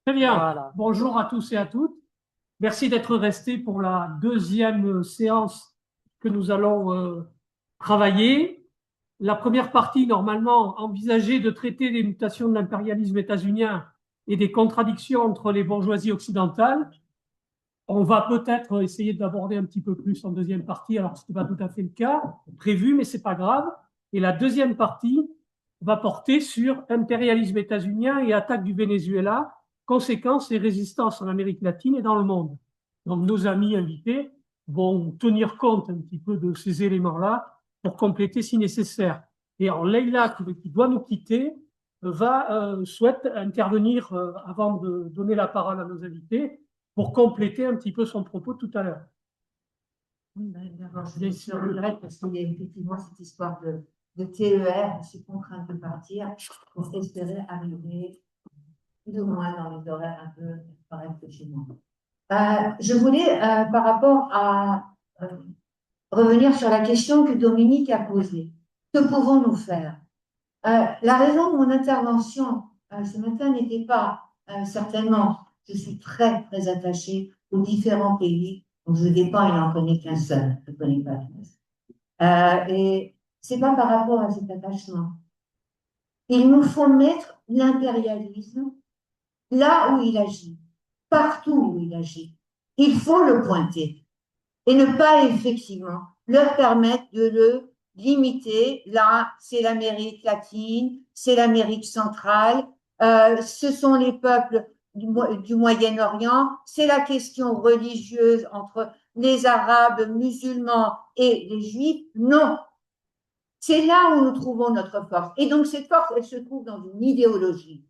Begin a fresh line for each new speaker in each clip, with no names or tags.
Très bien.
Voilà.
Bonjour à tous et à toutes. Merci d'être restés pour la deuxième séance que nous allons travailler. La première partie, normalement, envisageait de traiter des mutations de l'impérialisme états-unien et des contradictions entre les bourgeoisies occidentales. On va peut-être essayer d'aborder un petit peu plus en deuxième partie, alors ce n'est pas tout à fait le cas prévu, mais c'est pas grave. Et la deuxième partie va porter sur impérialisme états-unien et attaque du Venezuela, conséquences et résistances en Amérique latine et dans le monde. Donc nos amis invités vont tenir compte un petit peu de ces éléments-là pour compléter si nécessaire. Et en Leïla, qui doit nous quitter, souhaite intervenir avant de donner la parole à nos invités pour compléter un petit peu son propos tout à l'heure.
D'accord, je vais sur le grec parce qu'il y a effectivement cette histoire de TER. Je suis contrainte de partir pour espérer arriver plus ou moins dans les horaires un peu corrects chez moi. Je voulais, par rapport à revenir sur la question que Dominique a posée. Que pouvons-nous faire? La raison de mon intervention ce matin n'était pas certainement, je suis très, très attachée aux différents pays dont je dépends, il n'en connaît qu'un seul, je ne connais pas tous. Et ce n'est pas par rapport à cet attachement. Il nous faut mettre l'impérialisme là où il agit, partout où il agit. Il faut le pointer et ne pas effectivement leur permettre de le limiter. Là, c'est l'Amérique latine, c'est l'Amérique centrale, ce sont les peuples du Moyen-Orient, c'est la question religieuse entre les Arabes musulmans et les Juifs. Non, c'est là où nous trouvons notre force. Et donc cette force, elle se trouve dans une idéologie.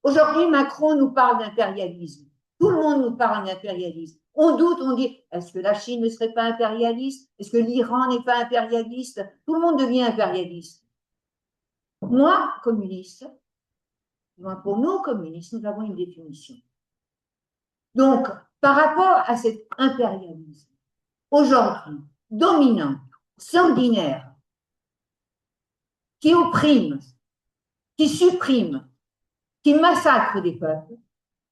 Aujourd'hui, Macron nous parle d'impérialisme. Tout le monde nous parle d'impérialisme. On doute, on dit, est-ce que la Chine ne serait pas impérialiste? Est-ce que l'Iran n'est pas impérialiste? Tout le monde devient impérialiste. Moi, communiste, pour nous, communistes, nous avons une définition. Donc, par rapport à cet impérialisme, aujourd'hui, dominant, sanguinaire, qui opprime, qui supprime, qui massacre des peuples,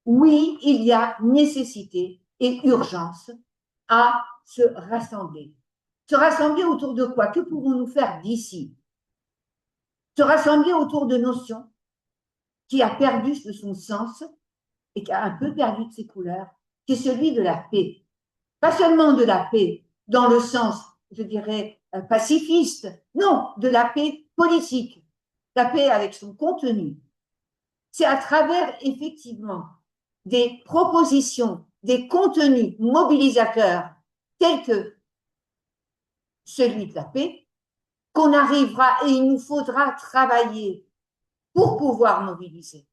oui, il y a nécessité et urgence à se rassembler. Se rassembler autour de quoi? Que pouvons-nous faire d'ici? Se rassembler autour de notions qui a perdu de son sens et qui a un peu perdu de ses couleurs, qui est celui de la paix. Pas seulement de la paix dans le sens, je dirais, pacifiste, non, de la paix politique, la paix avec son contenu. C'est à travers, effectivement, des propositions, des contenus mobilisateurs tels que celui de la paix, qu'on arrivera et il nous faudra travailler pour pouvoir mobiliser.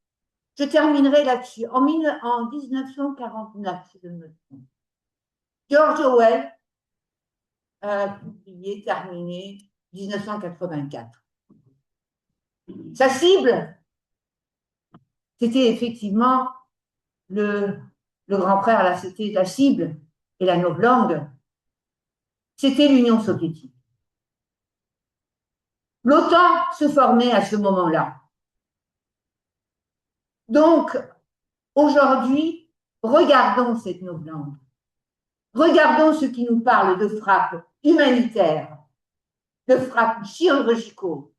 Je terminerai là-dessus. En 1949, si je me trompe, George Orwell a publié, terminé, 1984. Sa cible, c'était effectivement le grand frère, là, c'était la cible et la novlangue, c'était l'Union soviétique. L'OTAN se formait à ce moment-là. Donc, aujourd'hui, regardons cette novlangue. Regardons ce qui nous parle de frappes humanitaires, de frappes chirurgicaux.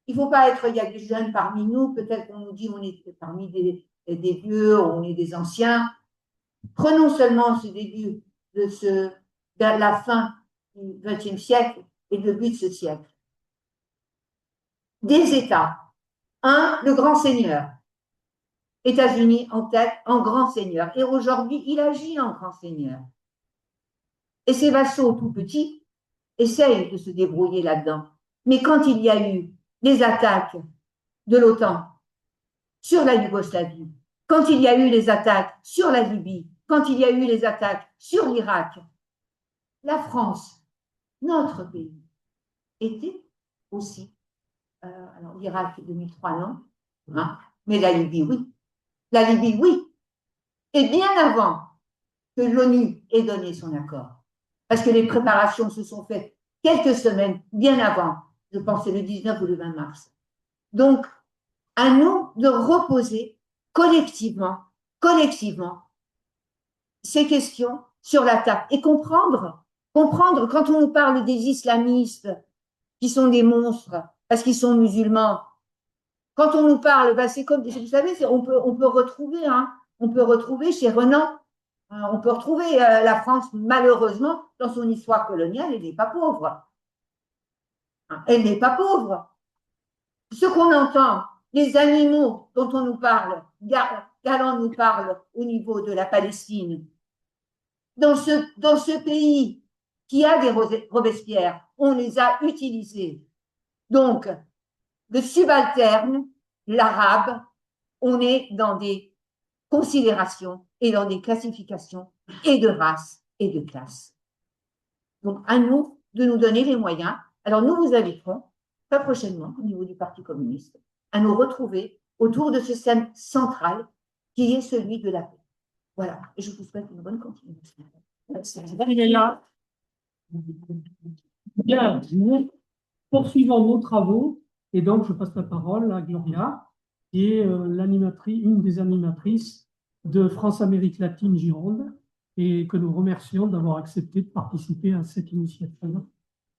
Il ne faut pas être, il y a des jeunes parmi nous, peut-être qu'on nous dit on est parmi des vieux, on est des anciens. Prenons seulement ce début vers la fin du XXe siècle et le début de ce siècle. Des États. Un, le grand seigneur. États-Unis en tête, en grand seigneur. Et aujourd'hui, il agit en grand seigneur. Et ses vassaux tout petits essayent de se débrouiller là-dedans. Mais quand il y a eu les attaques de l'OTAN sur la Yougoslavie, quand il y a eu les attaques sur la Libye, quand il y a eu les attaques sur l'Irak, la France, notre pays, était aussi, alors l'Irak 2003 non, hein, mais la Libye oui. La Libye oui. Et bien avant que l'ONU ait donné son accord, parce que les préparations se sont faites quelques semaines bien avant, je pense c'est le 19 ou le 20 mars. Donc, à nous de reposer collectivement collectivement ces questions sur la table et comprendre quand on nous parle des islamistes qui sont des monstres parce qu'ils sont musulmans. Quand on nous parle, ben c'est comme, vous savez, on peut retrouver, hein, on peut retrouver chez Renan, on peut retrouver la France, malheureusement, dans son histoire coloniale, elle n'est pas pauvre. Elle n'est pas pauvre. Ce qu'on entend, les animaux dont on nous parle, Galland nous parle au niveau de la Palestine, dans ce pays qui a des Robespierre, on les a utilisés. Donc, le subalterne, l'arabe, on est dans des considérations et dans des classifications et de race et de classe. Donc, à nous de nous donner les moyens. Alors, nous vous inviterons très prochainement, au niveau du Parti communiste, à nous retrouver autour de ce thème central qui est celui de la paix. Voilà, et je vous souhaite une bonne continuation.
Il est là. Bien, nous poursuivons nos travaux et donc je passe la parole à Gloria, qui est une des animatrices de France-Amérique latine Gironde et que nous remercions d'avoir accepté de participer à cette initiative.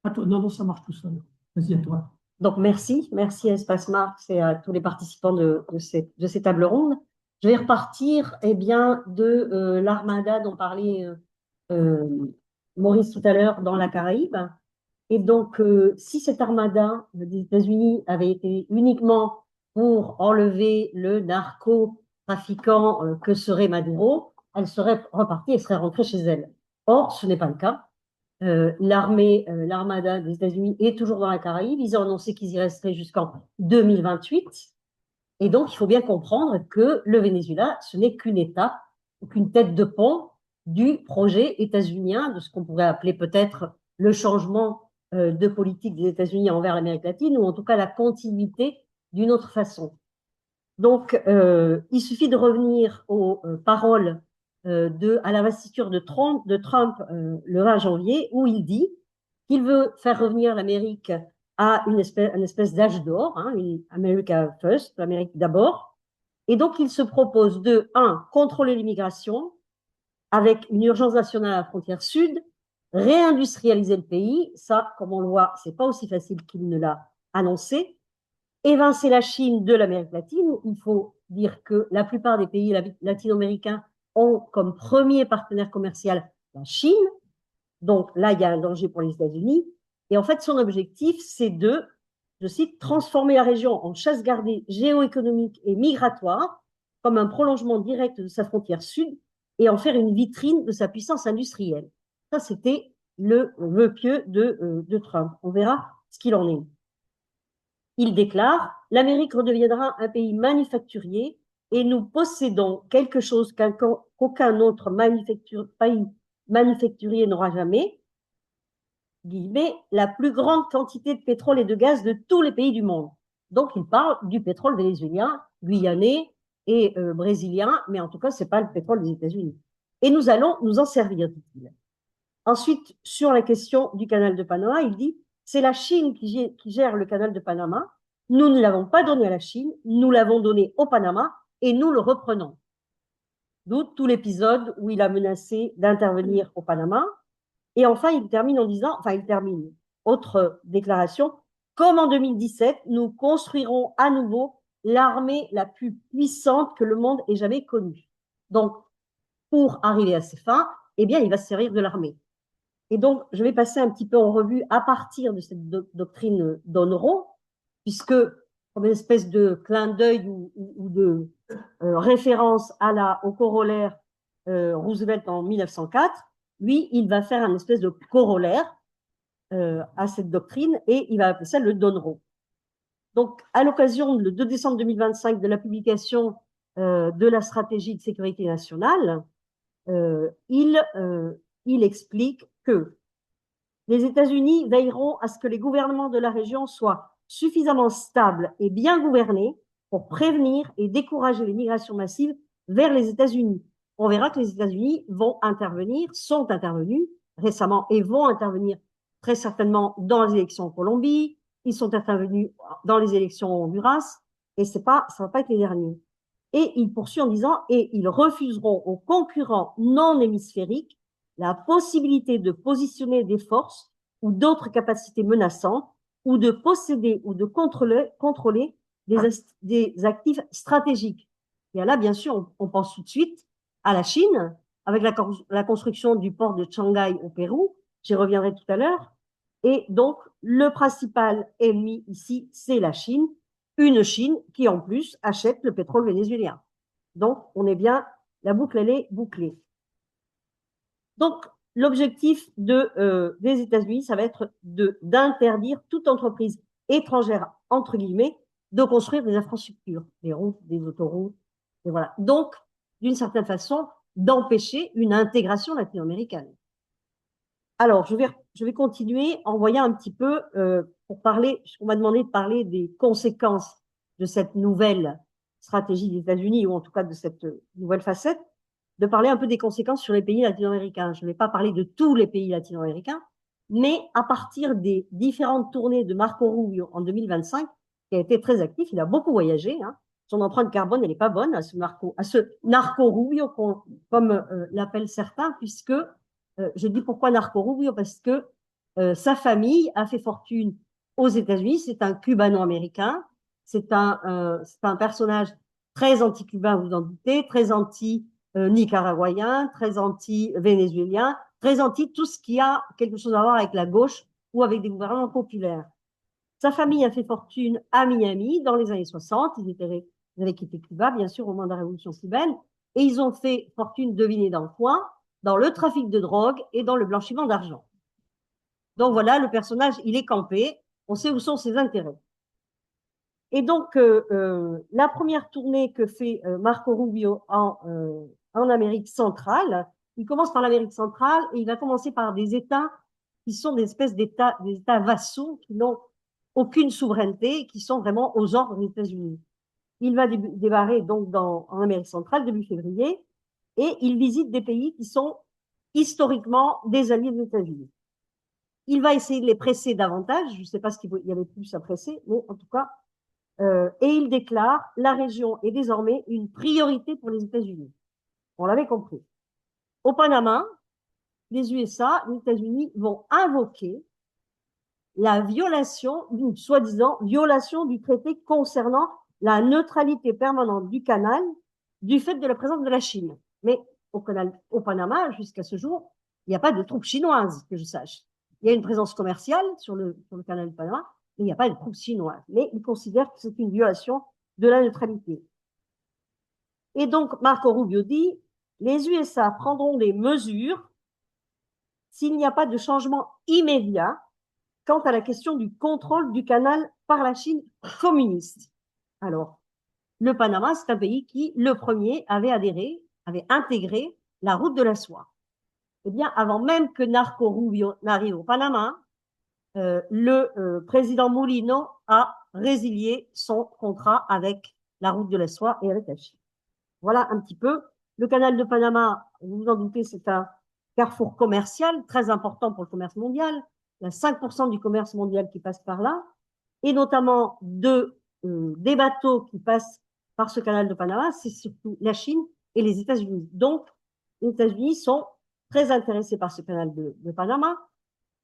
À toi. Non, ça marche tout seul. Vas-y, à toi.
Donc, merci à Espace Marx et à tous les participants de ces tables rondes. Je vais repartir bien, de l'armada dont parlait Maurice tout à l'heure dans la Caraïbe. Et donc, si cette armada des États-Unis avait été uniquement pour enlever le narcotrafiquant que serait Maduro, elle serait repartie et serait rentrée chez elle. Or, ce n'est pas le cas. L'armada des États-Unis est toujours dans la Caraïbe. Ils ont annoncé qu'ils y resteraient jusqu'en 2028. Et donc, il faut bien comprendre que le Venezuela, ce n'est qu'une étape, qu'une tête de pont du projet états-unien, de ce qu'on pourrait appeler peut-être le changement de politique des États-Unis envers l'Amérique latine, ou en tout cas la continuité d'une autre façon. Donc, il suffit de revenir aux paroles à l'investiture de Trump le 20 janvier, où il dit qu'il veut faire revenir l'Amérique à une espèce d'âge d'or, hein, America First, l'Amérique d'abord. Et donc, il se propose de, contrôler l'immigration avec une urgence nationale à la frontière sud, réindustrialiser le pays, ça, comme on le voit, c'est pas aussi facile qu'il ne l'a annoncé, évincer la Chine de l'Amérique latine. Il faut dire que la plupart des pays latino-américains ont comme premier partenaire commercial la Chine. Donc là, il y a un danger pour les États-Unis. Et en fait, son objectif, c'est de, je cite, transformer la région en chasse gardée géoéconomique et migratoire, comme un prolongement direct de sa frontière sud, et en faire une vitrine de sa puissance industrielle. Ça, c'était le vœu pieux de Trump. On verra ce qu'il en est. Il déclare « L'Amérique redeviendra un pays manufacturier et nous possédons quelque chose qu'aucun autre pays manufacturier n'aura jamais, guillemets, la plus grande quantité de pétrole et de gaz de tous les pays du monde. » Donc, il parle du pétrole vénézuélien, guyanais et brésilien, mais en tout cas, ce n'est pas le pétrole des États-Unis. Et nous allons nous en servir, dit-il. Ensuite, sur la question du canal de Panama, il dit « C'est la Chine qui gère le canal de Panama. Nous ne l'avons pas donné à la Chine, nous l'avons donné au Panama et nous le reprenons. » D'où tout l'épisode où il a menacé d'intervenir au Panama. Et enfin, il termine en disant, autre déclaration, comme en 2017, nous construirons à nouveau l'armée la plus puissante que le monde ait jamais connue. Donc, pour arriver à ses fins, il va se servir de l'armée. Et donc, je vais passer un petit peu en revue à partir de cette doctrine d'Onoro, puisque, comme une espèce de clin d'œil ou de référence au corollaire Roosevelt en 1904, lui, il va faire un espèce de corollaire à cette doctrine et il va appeler ça le Donroe. Donc, à l'occasion, le 2 décembre 2025, de la publication de la stratégie de sécurité nationale, il explique que les États-Unis veilleront à ce que les gouvernements de la région soient suffisamment stables et bien gouvernés pour prévenir et décourager les migrations massives vers les États-Unis. On verra que les États-Unis sont intervenus récemment et vont intervenir très certainement dans les élections en Colombie, ils sont intervenus dans les élections en Honduras, et ça va pas être les derniers. Et il poursuit en disant, et ils refuseront aux concurrents non hémisphériques la possibilité de positionner des forces ou d'autres capacités menaçantes ou de posséder ou de contrôler des actifs stratégiques. Et là, bien sûr, on pense tout de suite à la Chine, avec la construction du port de Shanghai au Pérou. J'y reviendrai tout à l'heure. Et donc, le principal ennemi ici, c'est la Chine, une Chine qui, en plus, achète le pétrole vénézuélien. Donc, on est bien, la boucle, elle est bouclée. Donc, l'objectif des États-Unis, ça va être d'interdire toute entreprise étrangère, entre guillemets, de construire des infrastructures, des routes, des autoroutes, et voilà. Donc, d'une certaine façon, d'empêcher une intégration latino-américaine. Alors, je vais continuer en voyant un petit peu, pour parler, on m'a demandé de parler des conséquences de cette nouvelle stratégie des États-Unis, ou en tout cas de cette nouvelle facette, de parler un peu des conséquences sur les pays latino-américains. Je ne vais pas parler de tous les pays latino-américains, mais à partir des différentes tournées de Marco Rubio en 2025, qui a été très actif, il a beaucoup voyagé, hein. Son empreinte carbone, elle n'est pas bonne à ce narco Rubio, comme l'appellent certains, puisque je dis pourquoi Narco Rubio, parce que sa famille a fait fortune aux États-Unis. C'est un cubano-américain. C'est un personnage très anti-cubain, vous en doutez, très anti-nicaraguayen, très anti-vénézuélien, très anti tout ce qui a quelque chose à voir avec la gauche ou avec des gouvernements populaires. Sa famille a fait fortune à Miami dans les années 60. Ils avaient quitté Cuba, bien sûr, au moment de la révolution cubaine. Et ils ont fait fortune, devinez dans quoi? Dans le trafic de drogue et dans le blanchiment d'argent. Donc voilà, le personnage, il est campé. On sait où sont ses intérêts. Et donc, la première tournée que fait Marco Rubio en Amérique centrale, il commence par l'Amérique centrale et il va commencer par des États qui sont des espèces des États vassaux qui n'ont aucune souveraineté, qui sont vraiment aux ordres des États-Unis. Il va débarrer donc en Amérique centrale début février et il visite des pays qui sont historiquement des alliés des États-Unis. Il va essayer de les presser davantage. Je ne sais pas ce qu'il y avait plus à presser, mais en tout cas, et il déclare la région est désormais une priorité pour les États-Unis. On l'avait compris. Au Panama, les USA, les États-Unis vont invoquer la violation, une soi-disant violation du traité concernant la neutralité permanente du canal du fait de la présence de la Chine. Mais au Panama, jusqu'à ce jour, il n'y a pas de troupes chinoises, que je sache. Il y a une présence commerciale sur le canal du Panama, mais il n'y a pas de troupes chinoises. Mais ils considèrent que c'est une violation de la neutralité. Et donc, Marco Rubio dit, les USA prendront des mesures s'il n'y a pas de changement immédiat quant à la question du contrôle du canal par la Chine communiste. Alors, le Panama, c'est un pays qui, le premier, avait intégré la route de la soie. Eh bien, avant même que Narco Rubio n'arrive au Panama, le président Mulino a résilié son contrat avec la route de la soie et avec la Chine. Voilà un petit peu. Le canal de Panama, vous vous en doutez, c'est un carrefour commercial très important pour le commerce mondial. Il y a 5% du commerce mondial qui passe par là, et notamment des bateaux qui passent par ce canal de Panama, c'est surtout la Chine et les États-Unis. Donc, les États-Unis sont très intéressés par ce canal de Panama.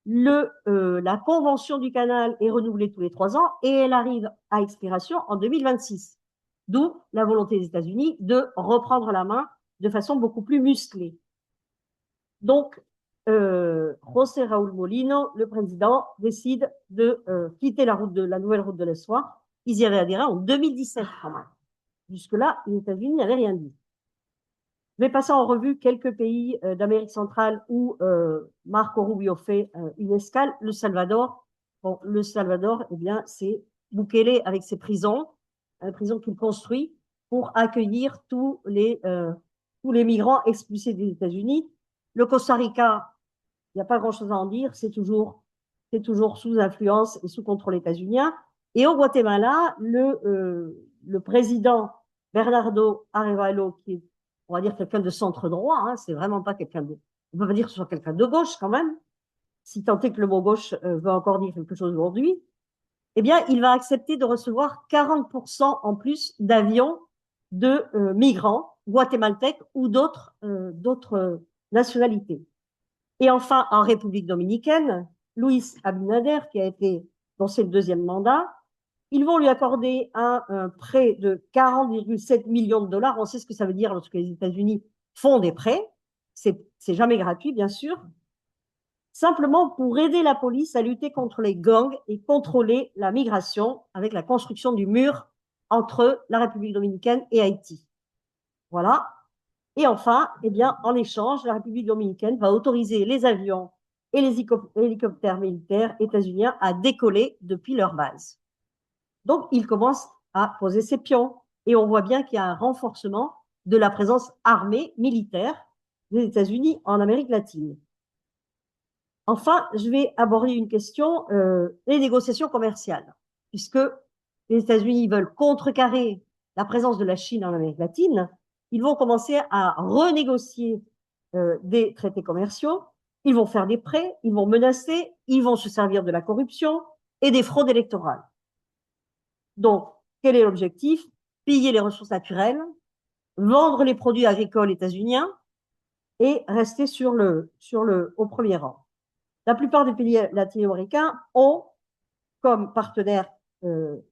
La convention du canal est renouvelée tous les 3 ans et elle arrive à expiration en 2026. D'où la volonté des États-Unis de reprendre la main de façon beaucoup plus musclée. Donc, José Raúl Molino, le président, décide de quitter la nouvelle route de la soie. Ils y avaient adhéré en 2017 quand même. Jusque-là, les États-Unis n'avaient rien dit. Je vais passer en revue quelques pays d'Amérique centrale où Marco Rubio fait une escale. Le Salvador. Bon, le Salvador, eh bien, c'est Bukele avec ses prisons, prisons qu'il construit pour accueillir tous les migrants expulsés des États-Unis. Le Costa Rica, il n'y a pas grand-chose à en dire, c'est toujours sous influence et sous contrôle états-unien. Et au Guatemala, le président Bernardo Arévalo, qui est, on va dire, quelqu'un de centre droit, hein, c'est vraiment pas quelqu'un de, on peut pas dire que ce soit quelqu'un de gauche quand même, si tant est que le mot gauche veut encore dire quelque chose aujourd'hui, eh bien, il va accepter de recevoir 40% en plus d'avions de migrants guatémaltèques ou d'autres nationalités. Et enfin, en République dominicaine, Luis Abinader, dont c'est le deuxième mandat, ils vont lui accorder un prêt de 40,7 millions de dollars. On sait ce que ça veut dire lorsque les États-Unis font des prêts. C'est jamais gratuit, bien sûr. Simplement pour aider la police à lutter contre les gangs et contrôler la migration avec la construction du mur entre la République dominicaine et Haïti. Voilà. Et enfin, eh bien, en échange, la République dominicaine va autoriser les avions et les hélicoptères militaires états-uniens à décoller depuis leur base. Donc, il commence à poser ses pions. Et on voit bien qu'il y a un renforcement de la présence armée militaire des États-Unis en Amérique latine. Enfin, je vais aborder une question, les négociations commerciales, puisque les États-Unis veulent contrecarrer la présence de la Chine en Amérique latine. Ils vont commencer à renégocier des traités commerciaux, ils vont faire des prêts, ils vont menacer, ils vont se servir de la corruption et des fraudes électorales. Donc, quel est l'objectif? Piller les ressources naturelles, vendre les produits agricoles états-uniens et rester au premier rang. La plupart des pays latino-américains ont comme partenaire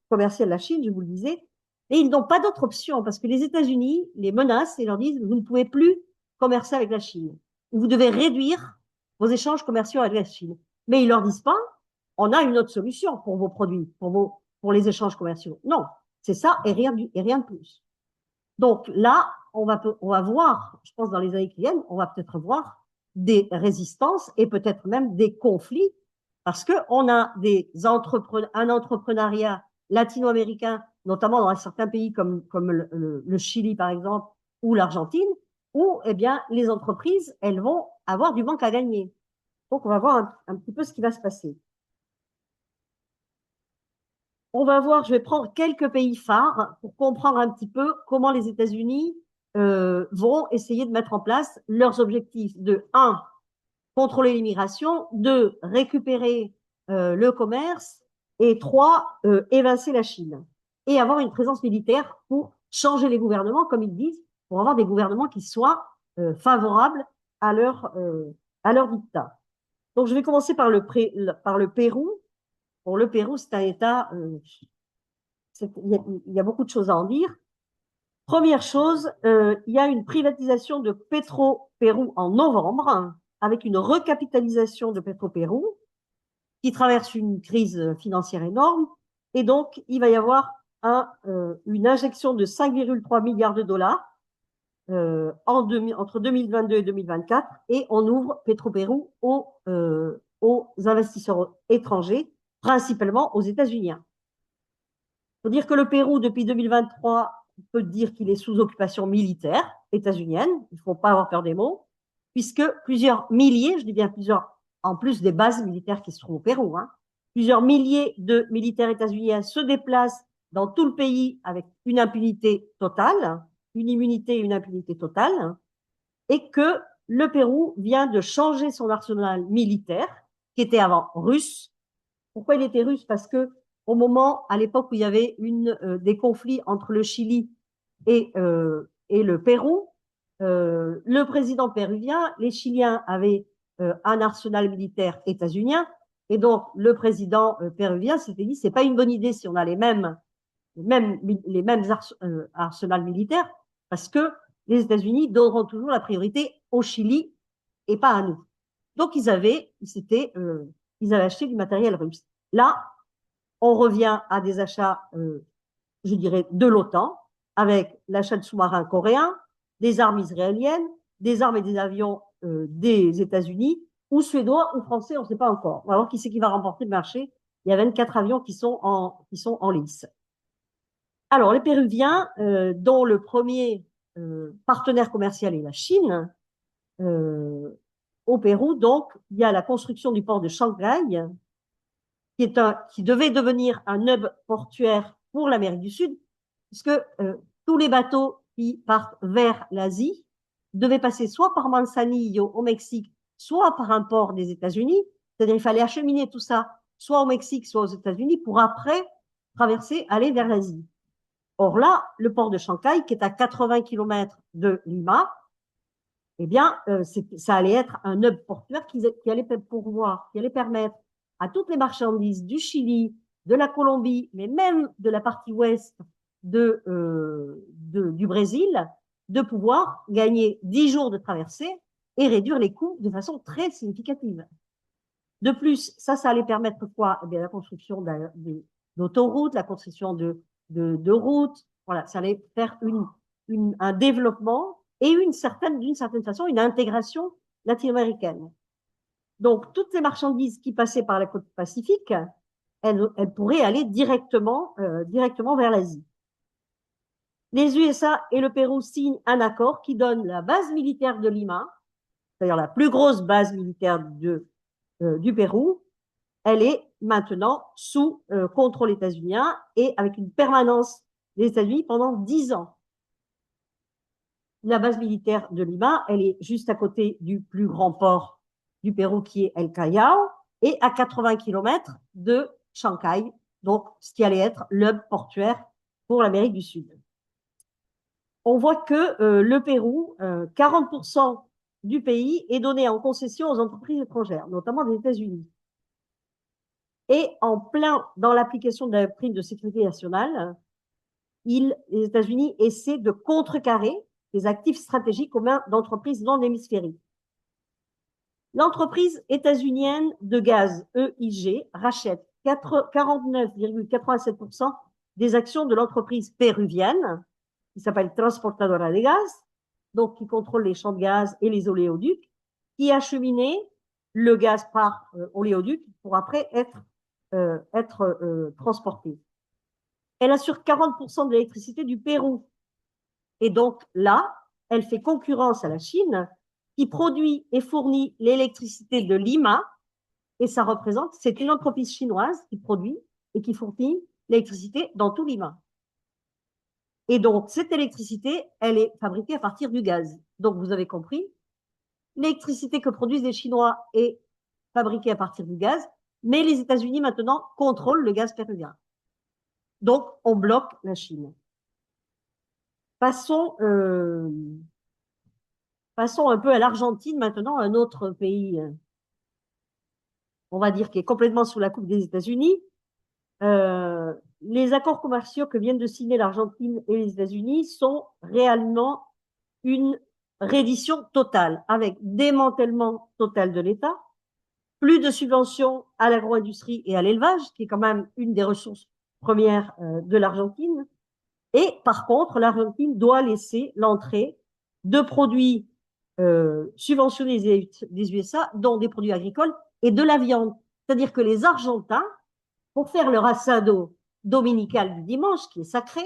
commercial la Chine, je vous le disais, et ils n'ont pas d'autre option parce que les États-Unis les menacent et leur disent vous ne pouvez plus commercer avec la Chine. Vous devez réduire vos échanges commerciaux avec la Chine. Mais ils leur disent pas on a une autre solution pour vos produits, pour les échanges commerciaux. Non, c'est ça et rien de plus. Donc là, on va voir, je pense dans les années qui viennent, on va peut-être voir des résistances et peut-être même des conflits parce qu'on a un entrepreneuriat latino-américain, notamment dans certains pays comme le Chili par exemple ou l'Argentine, où eh bien, les entreprises, elles vont avoir du manque à gagner. Donc on va voir un petit peu ce qui va se passer. On va voir, je vais prendre quelques pays phares pour comprendre un petit peu comment les États-Unis vont essayer de mettre en place leurs objectifs de 1, contrôler l'immigration, 2, récupérer le commerce et 3, évincer la Chine et avoir une présence militaire pour changer les gouvernements, comme ils disent, pour avoir des gouvernements qui soient favorables à leur dictat. Donc, je vais commencer par le Pérou. Pour le Pérou, c'est un État, il y a beaucoup de choses à en dire. Première chose, il y a une privatisation de Petro-Pérou en novembre, avec une recapitalisation de Petro-Pérou, qui traverse une crise financière énorme. Et donc, il va y avoir une injection de 5,3 milliards de dollars entre 2022 et 2024, et on ouvre Petro-Pérou aux investisseurs étrangers, principalement aux États-Unis. Il faut dire que le Pérou, depuis 2023, on peut dire qu'il est sous occupation militaire états-unienne. Il ne faut pas avoir peur des mots, puisque plusieurs milliers, je dis bien plusieurs, en plus des bases militaires qui se trouvent au Pérou, plusieurs milliers de militaires états-uniens se déplacent dans tout le pays avec une impunité totale, une immunité et une impunité totale, et que le Pérou vient de changer son arsenal militaire, qui était avant russe. Pourquoi il était russe? Parce que à l'époque où il y avait des conflits entre le Chili et le Pérou, le président péruvien, les Chiliens avaient un arsenal militaire états-unien, et donc le président péruvien s'était dit c'est pas une bonne idée si on a les mêmes arsenals militaires, parce que les États-Unis donneront toujours la priorité au Chili et pas à nous. Donc ils avaient acheté du matériel russe. Là, on revient à des achats, je dirais, de l'OTAN, avec l'achat de sous-marins coréens, des armes israéliennes, des armes et des avions des États-Unis, ou suédois ou français, on ne sait pas encore. On va voir qui c'est qui va remporter le marché. Il y a 24 avions qui sont en lice. Alors, les Péruviens, dont le premier partenaire commercial est la Chine, au Pérou, donc, il y a la construction du port de Shanghai, qui devait devenir un hub portuaire pour l'Amérique du Sud, puisque tous les bateaux qui partent vers l'Asie devaient passer soit par Manzanillo au Mexique, soit par un port des États-Unis. C'est-à-dire qu'il fallait acheminer tout ça, soit au Mexique, soit aux États-Unis, pour après traverser, aller vers l'Asie. Or là, le port de Chancay, qui est à 80 km de Lima, eh bien, ça allait être un hub portuaire qui allait pourvoir, qui allait permettre à toutes les marchandises du Chili, de la Colombie, mais même de la partie ouest du Brésil, de pouvoir gagner 10 jours de traversée et réduire les coûts de façon très significative. De plus, ça allait permettre quoi? Eh bien, la construction d'autoroutes, la construction de routes. Voilà, ça allait faire un développement et d'une certaine façon, une intégration latino-américaine. Donc, toutes les marchandises qui passaient par la côte pacifique, elles pourraient aller directement vers l'Asie. Les USA et le Pérou signent un accord qui donne la base militaire de Lima, c'est-à-dire la plus grosse base militaire du Pérou. Elle est maintenant sous contrôle états-unien et avec une permanence des États-Unis pendant 10 ans. La base militaire de Lima, elle est juste à côté du plus grand port du Pérou qui est El Callao et à 80 km de Chancay, donc ce qui allait être l'hub portuaire pour l'Amérique du Sud. On voit que le Pérou, 40% du pays est donné en concession aux entreprises étrangères, notamment des États-Unis. Et en plein dans l'application de la prime de sécurité nationale, les États-Unis essaient de contrecarrer les actifs stratégiques aux mains d'entreprises non hémisphériques. L'entreprise états-unienne de gaz EIG rachète 49,87% des actions de l'entreprise péruvienne qui s'appelle Transportadora de Gaz, donc qui contrôle les champs de gaz et les oléoducs, qui acheminait le gaz par oléoduc pour après être transporté. Elle assure 40% de l'électricité du Pérou. Et donc là, elle fait concurrence à la Chine qui produit et fournit l'électricité de Lima. Et ça représente, c'est une entreprise chinoise qui produit et qui fournit l'électricité dans tout Lima. Et donc, cette électricité, elle est fabriquée à partir du gaz. Donc, vous avez compris, l'électricité que produisent les Chinois est fabriquée à partir du gaz, mais les États-Unis maintenant contrôlent le gaz péruvien. Donc, on bloque la Chine. Passons un peu à l'Argentine maintenant, un autre pays, on va dire, qui est complètement sous la coupe des États-Unis. Les accords commerciaux que viennent de signer l'Argentine et les États-Unis sont réellement une reddition totale, avec démantèlement total de l'État, plus de subventions à l'agro-industrie et à l'élevage, qui est quand même une des ressources premières de l'Argentine. Et par contre, l'Argentine doit laisser l'entrée de produits subventionnés des USA, dont des produits agricoles et de la viande. C'est-à-dire que les Argentins, pour faire leur asado dominical du dimanche, qui est sacré,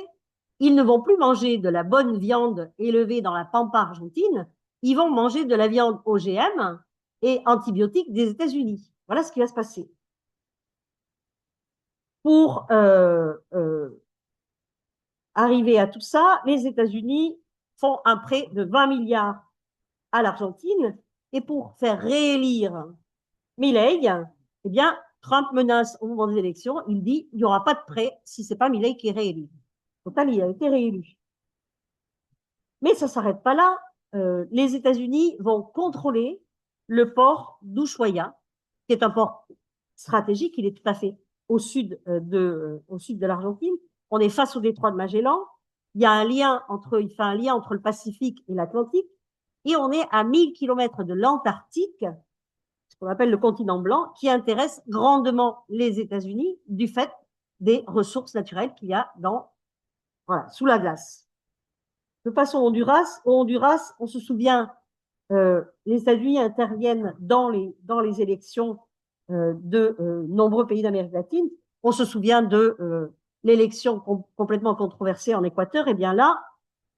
ils ne vont plus manger de la bonne viande élevée dans la pampa argentine, ils vont manger de la viande OGM et antibiotiques des États-Unis. Voilà ce qui va se passer. Pour arriver à tout ça, les États-Unis font un prêt de 20 milliards à l'Argentine et pour faire réélire Milei, eh bien, Trump menace au moment des élections, il dit il n'y aura pas de prêt si ce n'est pas Milei qui est réélu. Total, il a été réélu. Mais ça ne s'arrête pas là. Les États-Unis vont contrôler le port d'Ushuaia, qui est un port stratégique, il est tout à fait au sud de l'Argentine. On est face au détroit de Magellan. Il fait un lien entre le Pacifique et l'Atlantique. Et on est à 1000 km de l'Antarctique, ce qu'on appelle le continent blanc, qui intéresse grandement les États-Unis du fait des ressources naturelles qu'il y a sous la glace. Nous passons au Honduras. Au Honduras, on se souvient, les États-Unis interviennent dans les élections de nombreux pays d'Amérique latine. On se souvient de l'élection complètement controversée en Équateur. Et bien là,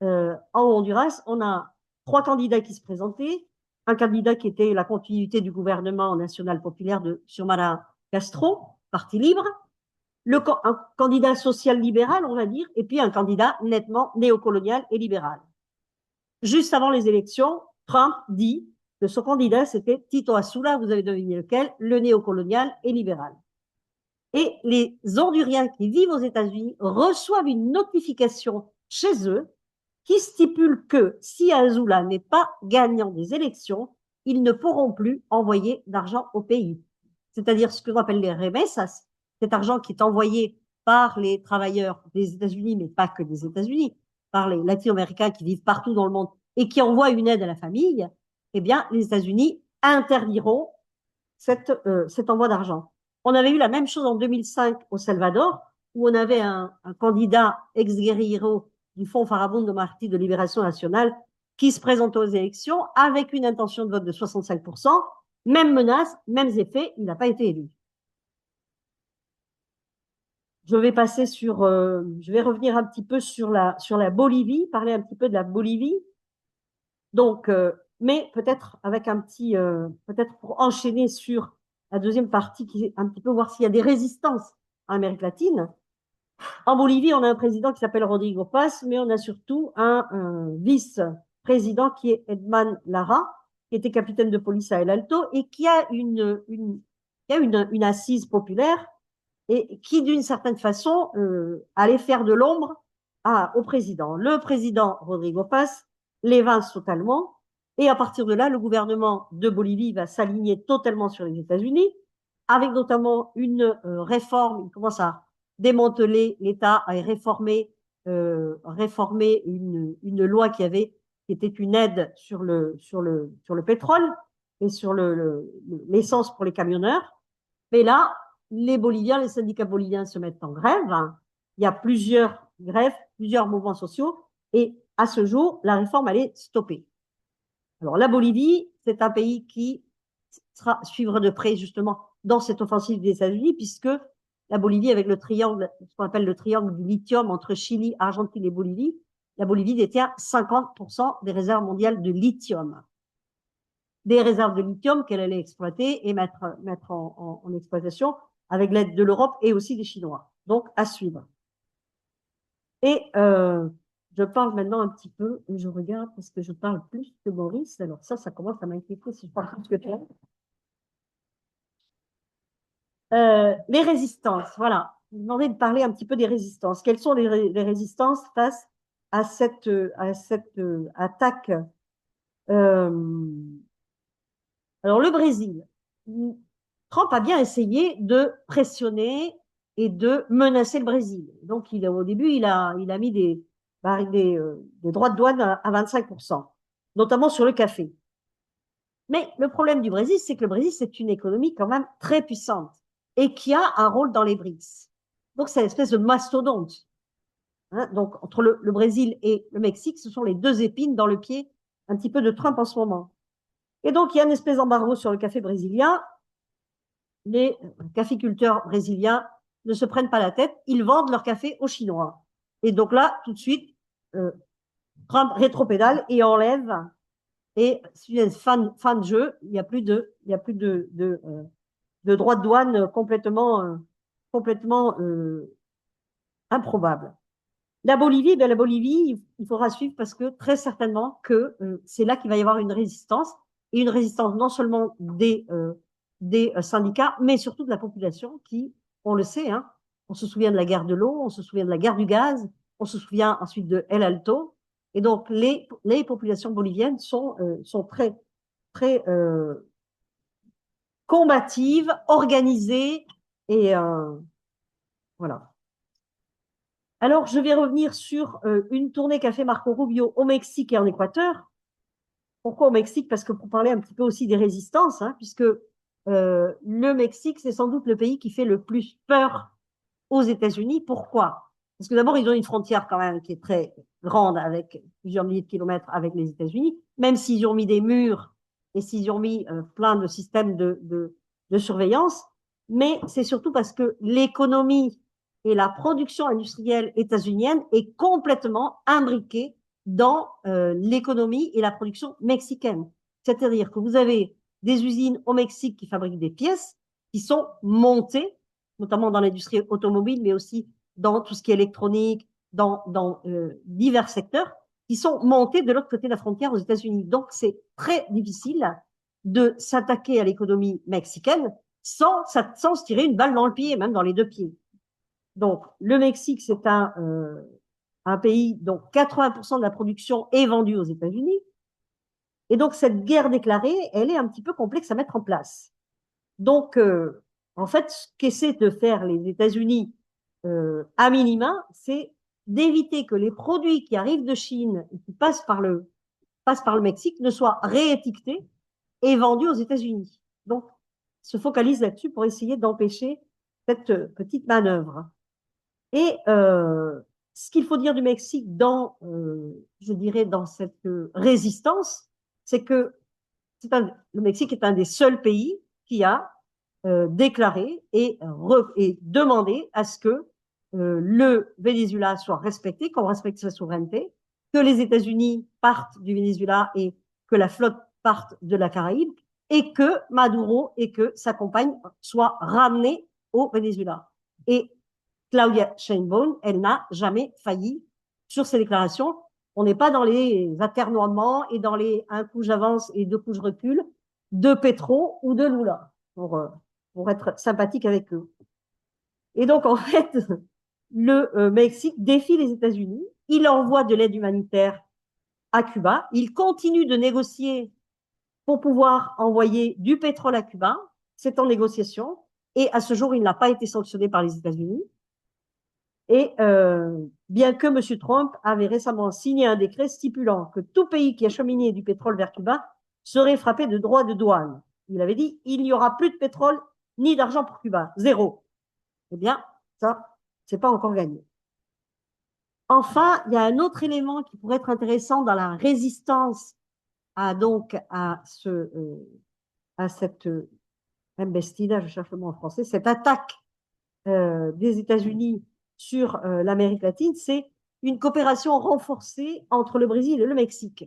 en Honduras, on a 3 candidats qui se présentaient. Un candidat qui était la continuité du gouvernement national populaire de Xiomara Castro, Parti libre. Un candidat social-libéral, on va dire, et puis un candidat nettement néocolonial et libéral. Juste avant les élections, Trump dit que son candidat, c'était Tito Asula, vous avez deviné lequel, le néocolonial et libéral. Et les Honduriens qui vivent aux États-Unis reçoivent une notification chez eux qui stipule que si Azula n'est pas gagnant des élections, ils ne pourront plus envoyer d'argent au pays. C'est-à-dire ce que l'on appelle les remessas, cet argent qui est envoyé par les travailleurs des États-Unis, mais pas que des États-Unis, par les latino-américains qui vivent partout dans le monde et qui envoient une aide à la famille, eh bien, les États-Unis interdiront cet envoi d'argent. On avait eu la même chose en 2005 au Salvador, où on avait un candidat ex-guerrillero du Front Farabundo Martí de Libération Nationale qui se présente aux élections avec une intention de vote de 65%, même menace, mêmes effets, il n'a pas été élu. Je vais passer je vais revenir un petit peu sur la Bolivie, parler un petit peu de la Bolivie. Donc, mais peut-être avec peut-être pour enchaîner sur la deuxième partie, qui est un petit peu voir s'il y a des résistances en Amérique latine. En Bolivie, on a un président qui s'appelle Rodrigo Paz, mais on a surtout un vice-président qui est Edman Lara, qui était capitaine de police à El Alto et qui a une assise populaire et qui, d'une certaine façon, allait faire de l'ombre au président. Le président Rodrigo Paz l'évince totalement et à partir de là, le gouvernement de Bolivie va s'aligner totalement sur les États-Unis, avec notamment une réforme. Il commence à démanteler l'État, à réformer une loi qui était une aide sur le pétrole et sur l'essence pour les camionneurs. Mais là, les Boliviens, les syndicats boliviens se mettent en grève. Il y a plusieurs grèves, plusieurs mouvements sociaux, et à ce jour, la réforme, elle est stoppée. Alors, la Bolivie, c'est un pays qui suivra de près, justement, dans cette offensive des États-Unis, puisque la Bolivie, avec le triangle, ce qu'on appelle le triangle du lithium entre Chili, Argentine et Bolivie, la Bolivie détient 50% des réserves mondiales de lithium. Des réserves de lithium qu'elle allait exploiter et mettre en exploitation avec l'aide de l'Europe et aussi des Chinois. Donc, à suivre. Et je parle maintenant un petit peu, et je regarde parce que je parle plus que Maurice. Alors ça commence à m'inquiéter si je parle plus que toi. Les résistances, voilà. Je vous demandais de parler un petit peu des résistances. Quelles sont les résistances face à cette attaque Alors, le Brésil. Trump a bien essayé de pressionner et de menacer le Brésil. Donc, au début, il a mis des droits de douane à 25%, notamment sur le café. Mais le problème du Brésil, c'est que le Brésil, c'est une économie quand même très puissante et qui a un rôle dans les BRICS. Donc, c'est une espèce de mastodonte. Hein, donc, entre le Brésil et le Mexique, ce sont les deux épines dans le pied un petit peu de Trump en ce moment. Et donc, il y a une espèce d'embargo sur le café brésilien. Les caféculteurs brésiliens ne se prennent pas la tête, ils vendent leur café aux Chinois. Et donc là, tout de suite, Trump rétropédale et enlève. Et fin de jeu, il n'y a plus de droits de douane complètement improbable. La Bolivie, il faudra suivre parce que très certainement que c'est là qu'il va y avoir une résistance, et une résistance non seulement des syndicats, mais surtout de la population qui, on le sait, hein, on se souvient de la guerre de l'eau, on se souvient de la guerre du gaz, on se souvient ensuite de El Alto, et donc les populations boliviennes sont très, très combatives, organisées, et voilà. Alors, je vais revenir sur une tournée qu'a fait Marco Rubio au Mexique et en Équateur. Pourquoi au Mexique? Parce que pour parler un petit peu aussi des résistances, hein, puisque le Mexique, c'est sans doute le pays qui fait le plus peur aux États-Unis. Pourquoi? Parce que d'abord, ils ont une frontière quand même qui est très grande, avec plusieurs milliers de kilomètres avec les États-Unis, même s'ils ont mis des murs et s'ils ont mis plein de systèmes de surveillance. Mais c'est surtout parce que l'économie et la production industrielle états-unienne est complètement imbriquée dans l'économie et la production mexicaine. C'est-à-dire que vous avez des usines au Mexique qui fabriquent des pièces qui sont montées, notamment dans l'industrie automobile, mais aussi dans tout ce qui est électronique, dans divers secteurs, qui sont montées de l'autre côté de la frontière aux États-Unis. Donc, c'est très difficile de s'attaquer à l'économie mexicaine sans se tirer une balle dans le pied, même dans les deux pieds. Donc, le Mexique, c'est un pays dont 80% de la production est vendue aux États-Unis. Et donc, cette guerre déclarée, elle est un petit peu complexe à mettre en place. Donc, en fait, ce qu'essaient de faire les États-Unis à minima, c'est d'éviter que les produits qui arrivent de Chine et qui passent par le Mexique ne soient réétiquetés et vendus aux États-Unis. Donc, se focalise là-dessus pour essayer d'empêcher cette petite manœuvre. Et ce qu'il faut dire du Mexique dans, je dirais, dans cette résistance, c'est que le Mexique est un des seuls pays qui a déclaré et demandé à ce que le Venezuela soit respecté, qu'on respecte sa souveraineté, que les États-Unis partent du Venezuela et que la flotte parte de la Caraïbe, et que Maduro et que sa compagne soient ramenés au Venezuela. Et Claudia Sheinbaum, elle n'a jamais failli sur ces déclarations. On n'est pas dans les atermoiements et dans les un coup j'avance et deux coups je recule de Petro ou de Lula, pour être sympathique avec eux. Et donc, en fait, le Mexique défie les États-Unis. Il envoie de l'aide humanitaire à Cuba. Il continue de négocier pour pouvoir envoyer du pétrole à Cuba. C'est en négociation. Et à ce jour, il n'a pas été sanctionné par les États-Unis. Et bien que M. Trump avait récemment signé un décret stipulant que tout pays qui acheminé du pétrole vers Cuba serait frappé de droits de douane. Il avait dit, il n'y aura plus de pétrole ni d'argent pour Cuba, zéro. Eh bien, ça, c'est pas encore gagné. Enfin, il y a un autre élément qui pourrait être intéressant dans la résistance à cette embestida, je cherche le mot en français, cette attaque des États-Unis sur l'Amérique latine, c'est une coopération renforcée entre le Brésil et le Mexique,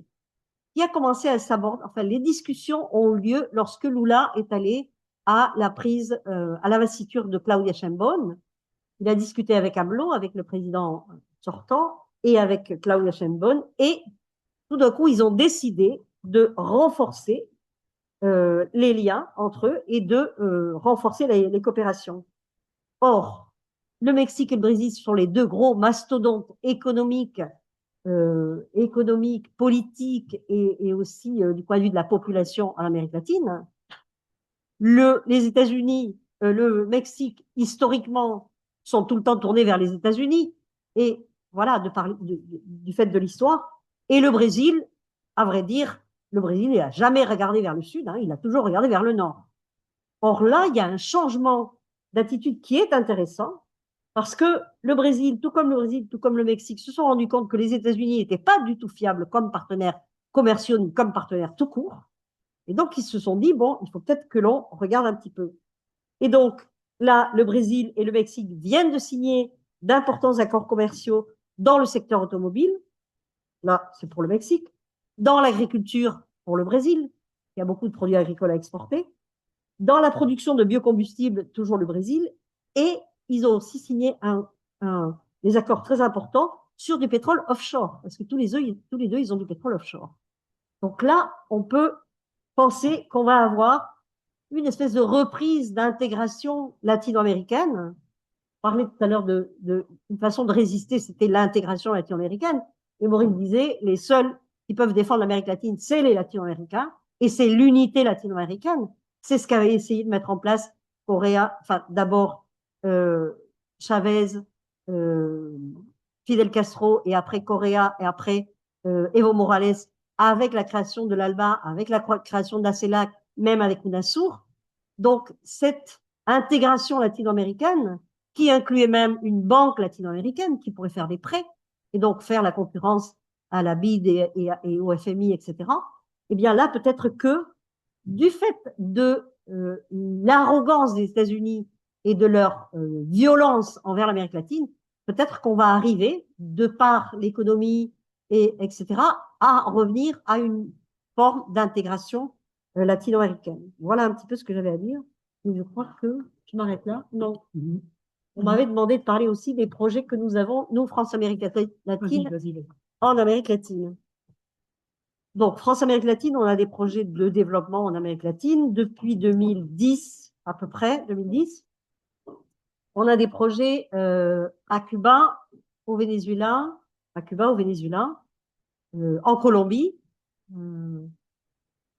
qui a commencé à s'aborder. Enfin, les discussions ont eu lieu lorsque Lula est allé à l'investiture de Claudia Sheinbaum. Il a discuté avec AMLO, avec le président sortant, et avec Claudia Sheinbaum, et tout d'un coup, ils ont décidé de renforcer les liens entre eux et de renforcer les coopérations. Or, le Mexique et le Brésil sont les deux gros mastodontes économiques, politiques et aussi du point de vue de la population en Amérique latine. Les États-Unis, le Mexique, historiquement, sont tout le temps tournés vers les États-Unis. Et voilà, du fait de l'histoire. Et le Brésil, à vrai dire, le Brésil n'a jamais regardé vers le sud, hein, il a toujours regardé vers le nord. Or là, il y a un changement d'attitude qui est intéressant, parce que le Brésil, tout comme le Mexique, se sont rendus compte que les États-Unis n'étaient pas du tout fiables comme partenaires commerciaux ni comme partenaires tout court. Et donc, ils se sont dit, bon, il faut peut-être que l'on regarde un petit peu. Et donc, là, le Brésil et le Mexique viennent de signer d'importants accords commerciaux dans le secteur automobile. Là, c'est pour le Mexique. Dans l'agriculture, pour le Brésil. Il y a beaucoup de produits agricoles à exporter. Dans la production de biocombustibles, toujours le Brésil. Et ils ont aussi signé des accords très importants sur du pétrole offshore. Parce que tous les deux, ils ont du pétrole offshore. Donc là, on peut penser qu'on va avoir une espèce de reprise d'intégration latino-américaine. Je parlais tout à l'heure d'une façon de résister, c'était l'intégration latino-américaine. Et Maureen disait, les seuls qui peuvent défendre l'Amérique latine, c'est les latino-américains, et c'est l'unité latino-américaine. C'est ce qu'avait essayé de mettre en place Correa, enfin d'abord Chavez, Fidel Castro, et après Correa, et après Evo Morales, avec la création de l'ALBA, avec la création de la CELAC, même avec UNASUR. Donc, cette intégration latino-américaine, qui incluait même une banque latino-américaine qui pourrait faire des prêts, et donc faire la concurrence à la BID et au FMI, etc., eh bien là, peut-être que du fait de l'arrogance des États-Unis et de leur violence envers l'Amérique latine, peut-être qu'on va arriver, de par l'économie, etc., à revenir à une forme d'intégration latino-américaine. Voilà un petit peu ce que j'avais à dire. Et je crois que je m'arrête là. Non. On m'avait demandé de parler aussi des projets que nous avons, nous, France-Amérique latine, en Amérique latine. Donc, France-Amérique latine, on a des projets de développement en Amérique latine. Depuis 2010, à peu près, 2010. On a des projets à Cuba, au Venezuela, en Colombie.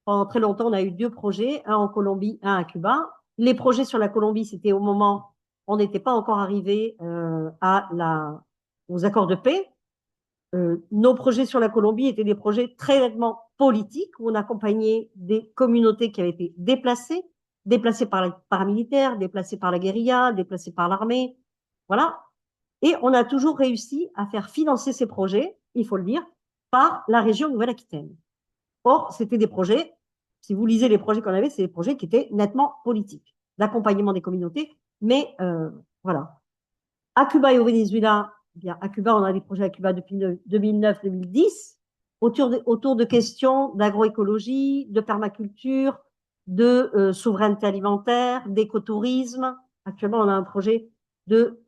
Pendant très longtemps, on a eu 2 projets, un en Colombie, un à Cuba. Les projets sur la Colombie, c'était au moment, on n'était pas encore arrivé aux accords de paix. Nos projets sur la Colombie étaient des projets très nettement politiques, où on accompagnait des communautés qui avaient été déplacées par les paramilitaires, déplacées par la guérilla, déplacées par l'armée. Voilà. Et on a toujours réussi à faire financer ces projets, il faut le dire, par la région Nouvelle-Aquitaine. Or, c'était des projets, si vous lisez les projets qu'on avait, c'est des projets qui étaient nettement politiques, d'accompagnement des communautés. Mais voilà. À Cuba et au Venezuela, bien, à Cuba, on a des projets à Cuba depuis 2009-2010, autour de questions d'agroécologie, de permaculture, de souveraineté alimentaire, d'écotourisme. Actuellement, on a un projet de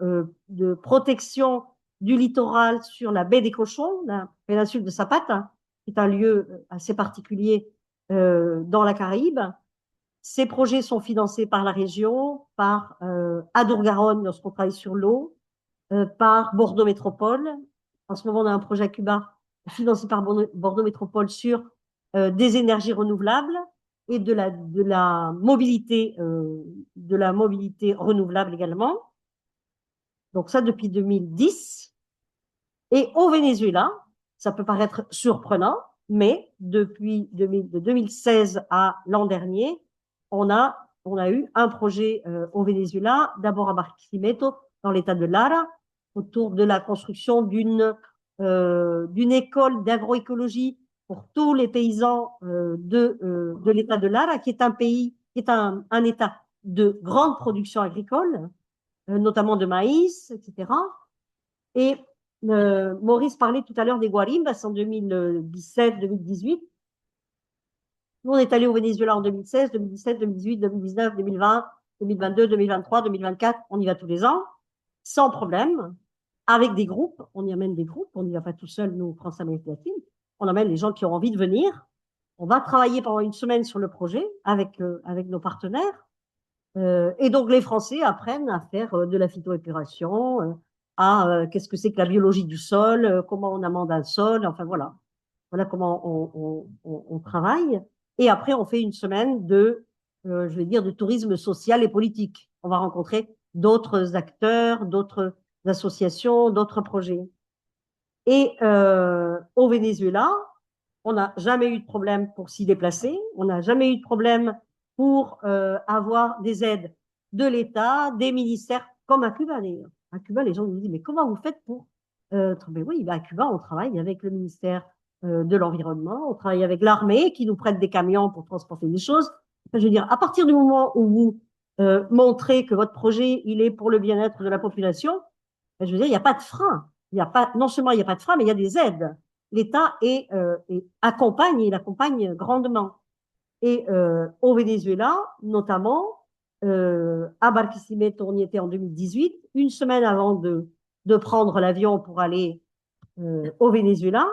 protection du littoral sur la baie des Cochons, la péninsule de Zapata, qui est un lieu assez particulier dans la Caraïbe. Ces projets sont financés par la région, par Adour-Garonne lorsqu'on travaille sur l'eau, par Bordeaux Métropole. En ce moment, on a un projet à Cuba financé par Bordeaux Métropole sur des énergies renouvelables et de la mobilité renouvelable également. Donc ça depuis 2010. Et au Venezuela, ça peut paraître surprenant, mais depuis de 2016 à l'an dernier, on a eu un projet au Venezuela, d'abord à Barquisimeto, dans l'état de Lara, autour de la construction d'une école d'agroécologie pour tous les paysans de l'état de Lara, qui est un pays, qui est un état de grande production agricole, notamment de maïs, etc. Et Maurice parlait tout à l'heure des Guarimbas en 2017, 2018. Nous, on est allé au Venezuela en 2016, 2017, 2018, 2019, 2020, 2022, 2023, 2024. On y va tous les ans, sans problème, avec des groupes. On y amène des groupes. On n'y va pas tout seul, nous, France-Amérique latine. On amène les gens qui ont envie de venir. On va travailler pendant une semaine sur le projet avec nos partenaires. Et donc, les Français apprennent à faire de la phytoépuration, qu'est-ce que c'est que la biologie du sol, comment on amende un sol, enfin voilà. Voilà comment on travaille. Et après, on fait une semaine je vais dire, de tourisme social et politique. On va rencontrer d'autres acteurs, d'autres associations, d'autres projets. Et au Venezuela, on n'a jamais eu de problème pour s'y déplacer. On n'a jamais eu de problème pour avoir des aides de l'État, des ministères, comme à Cuba d'ailleurs. À Cuba, les gens nous disent, mais comment vous faites pour mais oui, à Cuba, on travaille avec le ministère de l'Environnement, on travaille avec l'armée qui nous prête des camions pour transporter des choses. Enfin, je veux dire, à partir du moment où vous montrez que votre projet, il est pour le bien-être de la population, je veux dire, il n'y a pas de frein. Non seulement il n'y a pas de frein, mais il y a des aides. L'État il accompagne grandement. Et au Venezuela, notamment, à Barquisimeto, on y était en 2018, une semaine avant de prendre l'avion pour aller au Venezuela.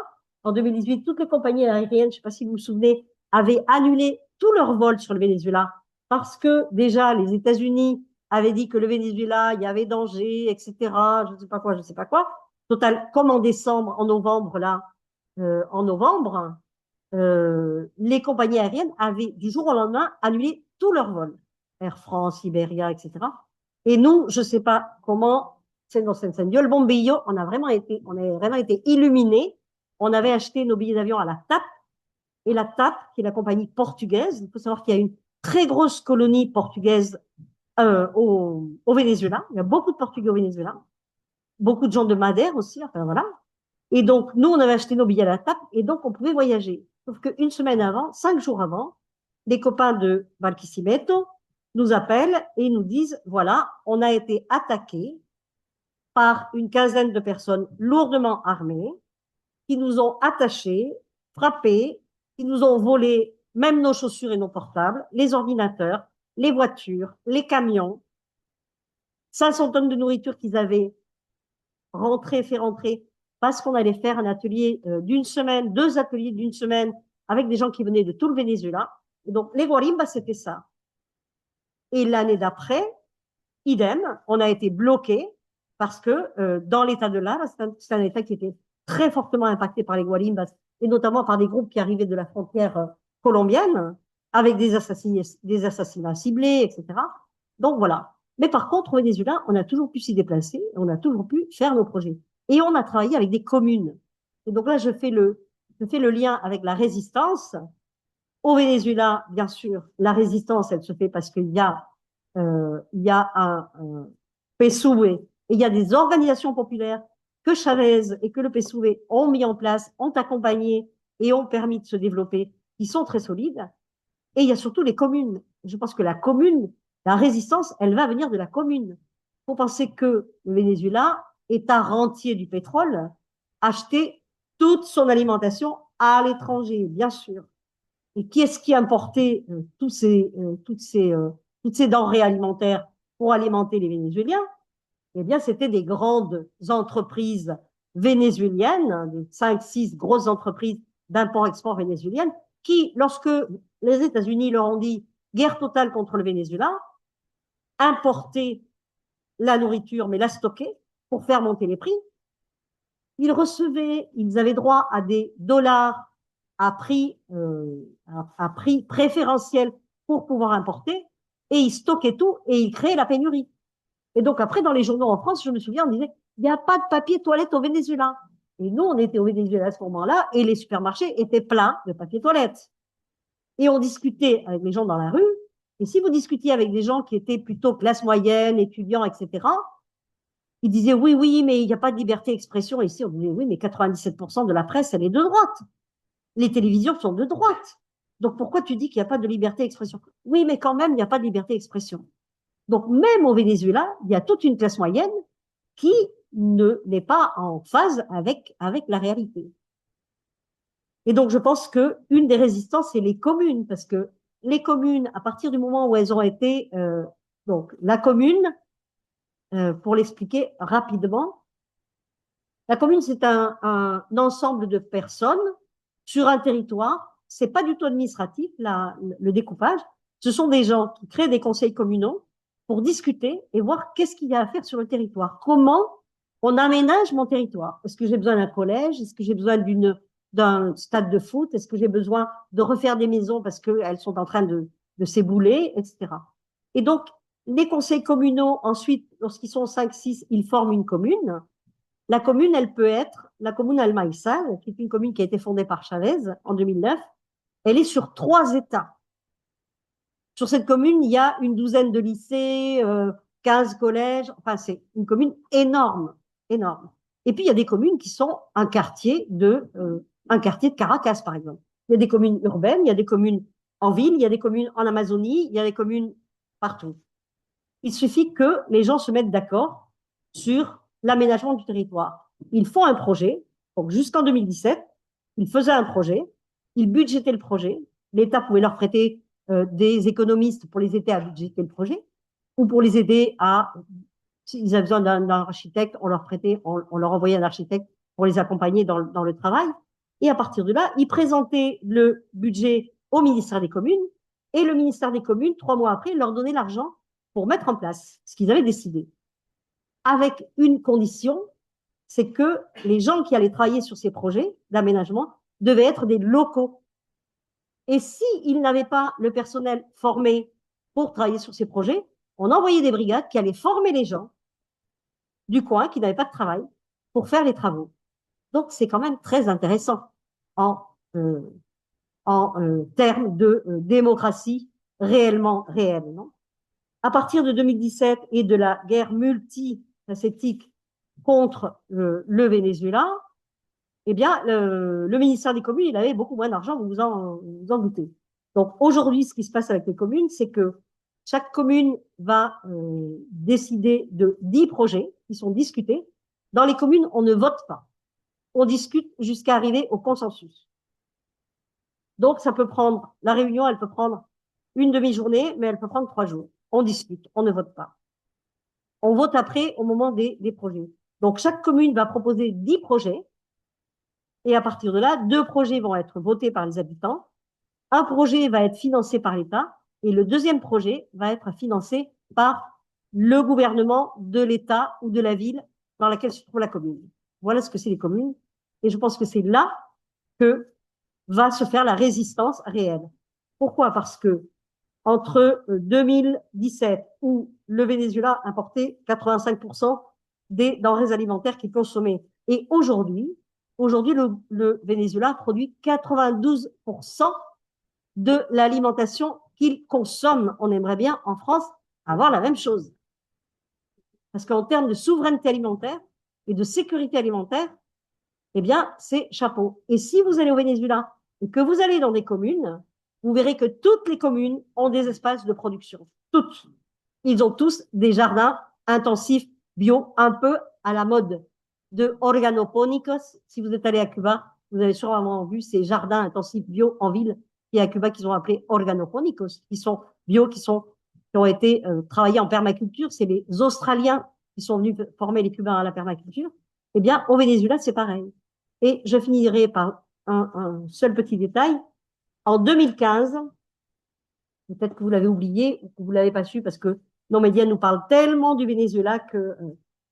En 2018, toutes les compagnies aériennes, je ne sais pas si vous vous souvenez, avaient annulé tous leurs vols sur le Venezuela parce que déjà les États-Unis avaient dit que le Venezuela, il y avait danger, etc. Je ne sais pas quoi. Total, comme en novembre, les compagnies aériennes avaient du jour au lendemain annulé tous leurs vols. Air France, Iberia, etc. Et nous, je ne sais pas comment, le Bombillo, on a vraiment été illuminés. On avait acheté nos billets d'avion à la TAP. Et la TAP, qui est la compagnie portugaise, il faut savoir qu'il y a une très grosse colonie portugaise au Venezuela. Il y a beaucoup de Portugais au Venezuela. Beaucoup de gens de Madère aussi, enfin voilà. Et donc, nous, on avait acheté nos billets à la TAP et donc on pouvait voyager. Sauf qu'une semaine avant, 5 jours avant, les copains de Barquisimeto nous appellent et nous disent, voilà, on a été attaqués par une quinzaine de personnes lourdement armées qui nous ont attachés, frappés, qui nous ont volé même nos chaussures et nos portables, les ordinateurs, les voitures, les camions, 500 tonnes de nourriture qu'ils avaient fait rentrer parce qu'on allait faire un atelier d'une semaine, 2 ateliers d'une semaine avec des gens qui venaient de tout le Venezuela. Et donc, les Guarimbas, c'était ça. Et l'année d'après, idem, on a été bloqué parce que dans l'état de l'Arc, c'est un état qui était très fortement impacté par les Guarimbas et notamment par des groupes qui arrivaient de la frontière colombienne avec des assassinats ciblés, etc. Donc voilà. Mais par contre, au Venezuela, on a toujours pu s'y déplacer, on a toujours pu faire nos projets. Et on a travaillé avec des communes. Et donc là, je fais le lien avec la résistance. Au Venezuela, bien sûr, la résistance, elle se fait parce il y a un PSUV et il y a des organisations populaires que Chavez et que le PSUV ont mis en place, ont accompagné et ont permis de se développer, qui sont très solides. Et il y a surtout les communes. Je pense que la commune, la résistance, elle va venir de la commune. Il faut penser que le Venezuela, État rentier du pétrole, achetait toute son alimentation à l'étranger, bien sûr. Et qui est-ce qui importait toutes ces denrées alimentaires pour alimenter les Vénézuéliens? Eh bien, c'était des grandes entreprises vénézuéliennes, des 5, 6 grosses entreprises d'import-export vénézuéliennes, qui, lorsque les États-Unis leur ont dit guerre totale contre le Venezuela, importaient la nourriture, mais la stockaient pour faire monter les prix. Ils avaient droit à des dollars à prix préférentiel pour pouvoir importer, et ils stockaient tout et ils créaient la pénurie. Et donc après, dans les journaux en France, je me souviens, on disait, il n'y a pas de papier toilette au Venezuela. Et nous, on était au Venezuela à ce moment-là, et les supermarchés étaient pleins de papier toilette. Et on discutait avec les gens dans la rue, et si vous discutiez avec des gens qui étaient plutôt classe moyenne, étudiants, etc., ils disaient oui, oui, mais il n'y a pas de liberté d'expression. Et ici, on disait oui, mais 97% de la presse, elle est de droite. Les télévisions sont de droite. Donc pourquoi tu dis qu'il n'y a pas de liberté d'expression? Oui, mais quand même, il n'y a pas de liberté d'expression. Donc même au Venezuela, il y a toute une classe moyenne qui n'est pas en phase avec la réalité. Et donc je pense que une des résistances, c'est les communes, parce que les communes, à partir du moment où elles ont été, donc la commune, pour l'expliquer rapidement, la commune, c'est un ensemble de personnes sur un territoire. C'est pas du tout administratif, le découpage. Ce sont des gens qui créent des conseils communaux pour discuter et voir qu'est-ce qu'il y a à faire sur le territoire. Comment on aménage mon territoire? Est-ce que j'ai besoin d'un collège? Est-ce que j'ai besoin d'un stade de foot? Est-ce que j'ai besoin de refaire des maisons parce qu'elles sont en train de s'ébouler, etc. Et donc, les conseils communaux, ensuite, lorsqu'ils sont 5, 6, ils forment une commune. La commune, elle peut être la commune Almaïsal, qui est une commune qui a été fondée par Chavez en 2009. Elle est sur 3 États. Sur cette commune, il y a une douzaine de lycées, 15 collèges. Enfin, c'est une commune énorme, énorme. Et puis, il y a des communes qui sont un quartier de Caracas, par exemple. Il y a des communes urbaines, il y a des communes en ville, il y a des communes en Amazonie, il y a des communes partout. Il suffit que les gens se mettent d'accord sur l'aménagement du territoire. Ils font un projet. Donc, jusqu'en 2017, ils faisaient un projet, ils budgétaient le projet. L'État pouvait leur prêter des économistes pour les aider à budgéter le projet ou pour les aider s'ils avaient besoin d'un architecte, on leur envoyait un architecte pour les accompagner dans le travail. Et à partir de là, ils présentaient le budget au ministère des Communes et le ministère des Communes, 3 mois après, leur donnait l'argent pour mettre en place ce qu'ils avaient décidé. Avec une condition, c'est que les gens qui allaient travailler sur ces projets d'aménagement devaient être des locaux. Et s'ils n'avaient pas le personnel formé pour travailler sur ces projets, on envoyait des brigades qui allaient former les gens du coin qui n'avaient pas de travail pour faire les travaux. Donc, c'est quand même très intéressant en termes de démocratie réellement réelle. Non? À partir de 2017 et de la guerre multifacétique contre le Venezuela, eh bien, le ministère des Communes, il avait beaucoup moins d'argent, vous en doutez. Donc, aujourd'hui, ce qui se passe avec les communes, c'est que chaque commune va décider de 10 projets qui sont discutés. Dans les communes, on ne vote pas. On discute jusqu'à arriver au consensus. Donc, la réunion, elle peut prendre une demi-journée, mais elle peut prendre 3 jours. On discute, on ne vote pas. On vote après au moment des projets. Donc, chaque commune va proposer 10 projets. Et à partir de là, 2 projets vont être votés par les habitants. Un projet va être financé par l'État Et le deuxième projet va être financé par le gouvernement de l'État ou de la ville dans laquelle se trouve la commune. Voilà ce que c'est les communes. Et je pense que c'est là que va se faire la résistance réelle. Pourquoi? Parce que entre 2017, où le Venezuela importait 85% des denrées alimentaires qu'il consommait, et aujourd'hui le Venezuela produit 92% de l'alimentation qu'il consomme. On aimerait bien, en France, avoir la même chose. Parce qu'en termes de souveraineté alimentaire et de sécurité alimentaire, eh bien, c'est chapeau. Et si vous allez au Venezuela et que vous allez dans des communes, vous verrez que toutes les communes ont des espaces de production. Toutes. Ils ont tous des jardins intensifs bio, un peu à la mode de organoponicos. Si vous êtes allé à Cuba, vous avez sûrement vu ces jardins intensifs bio en ville et à Cuba qu'ils ont appelés organoponicos, qui sont bio, qui ont été travaillés en permaculture. C'est les Australiens qui sont venus former les Cubains à la permaculture. Eh bien, au Venezuela, c'est pareil. Et je finirai par un seul petit détail. En 2015, peut-être que vous l'avez oublié ou que vous l'avez pas su parce que nos médias nous parlent tellement du Venezuela que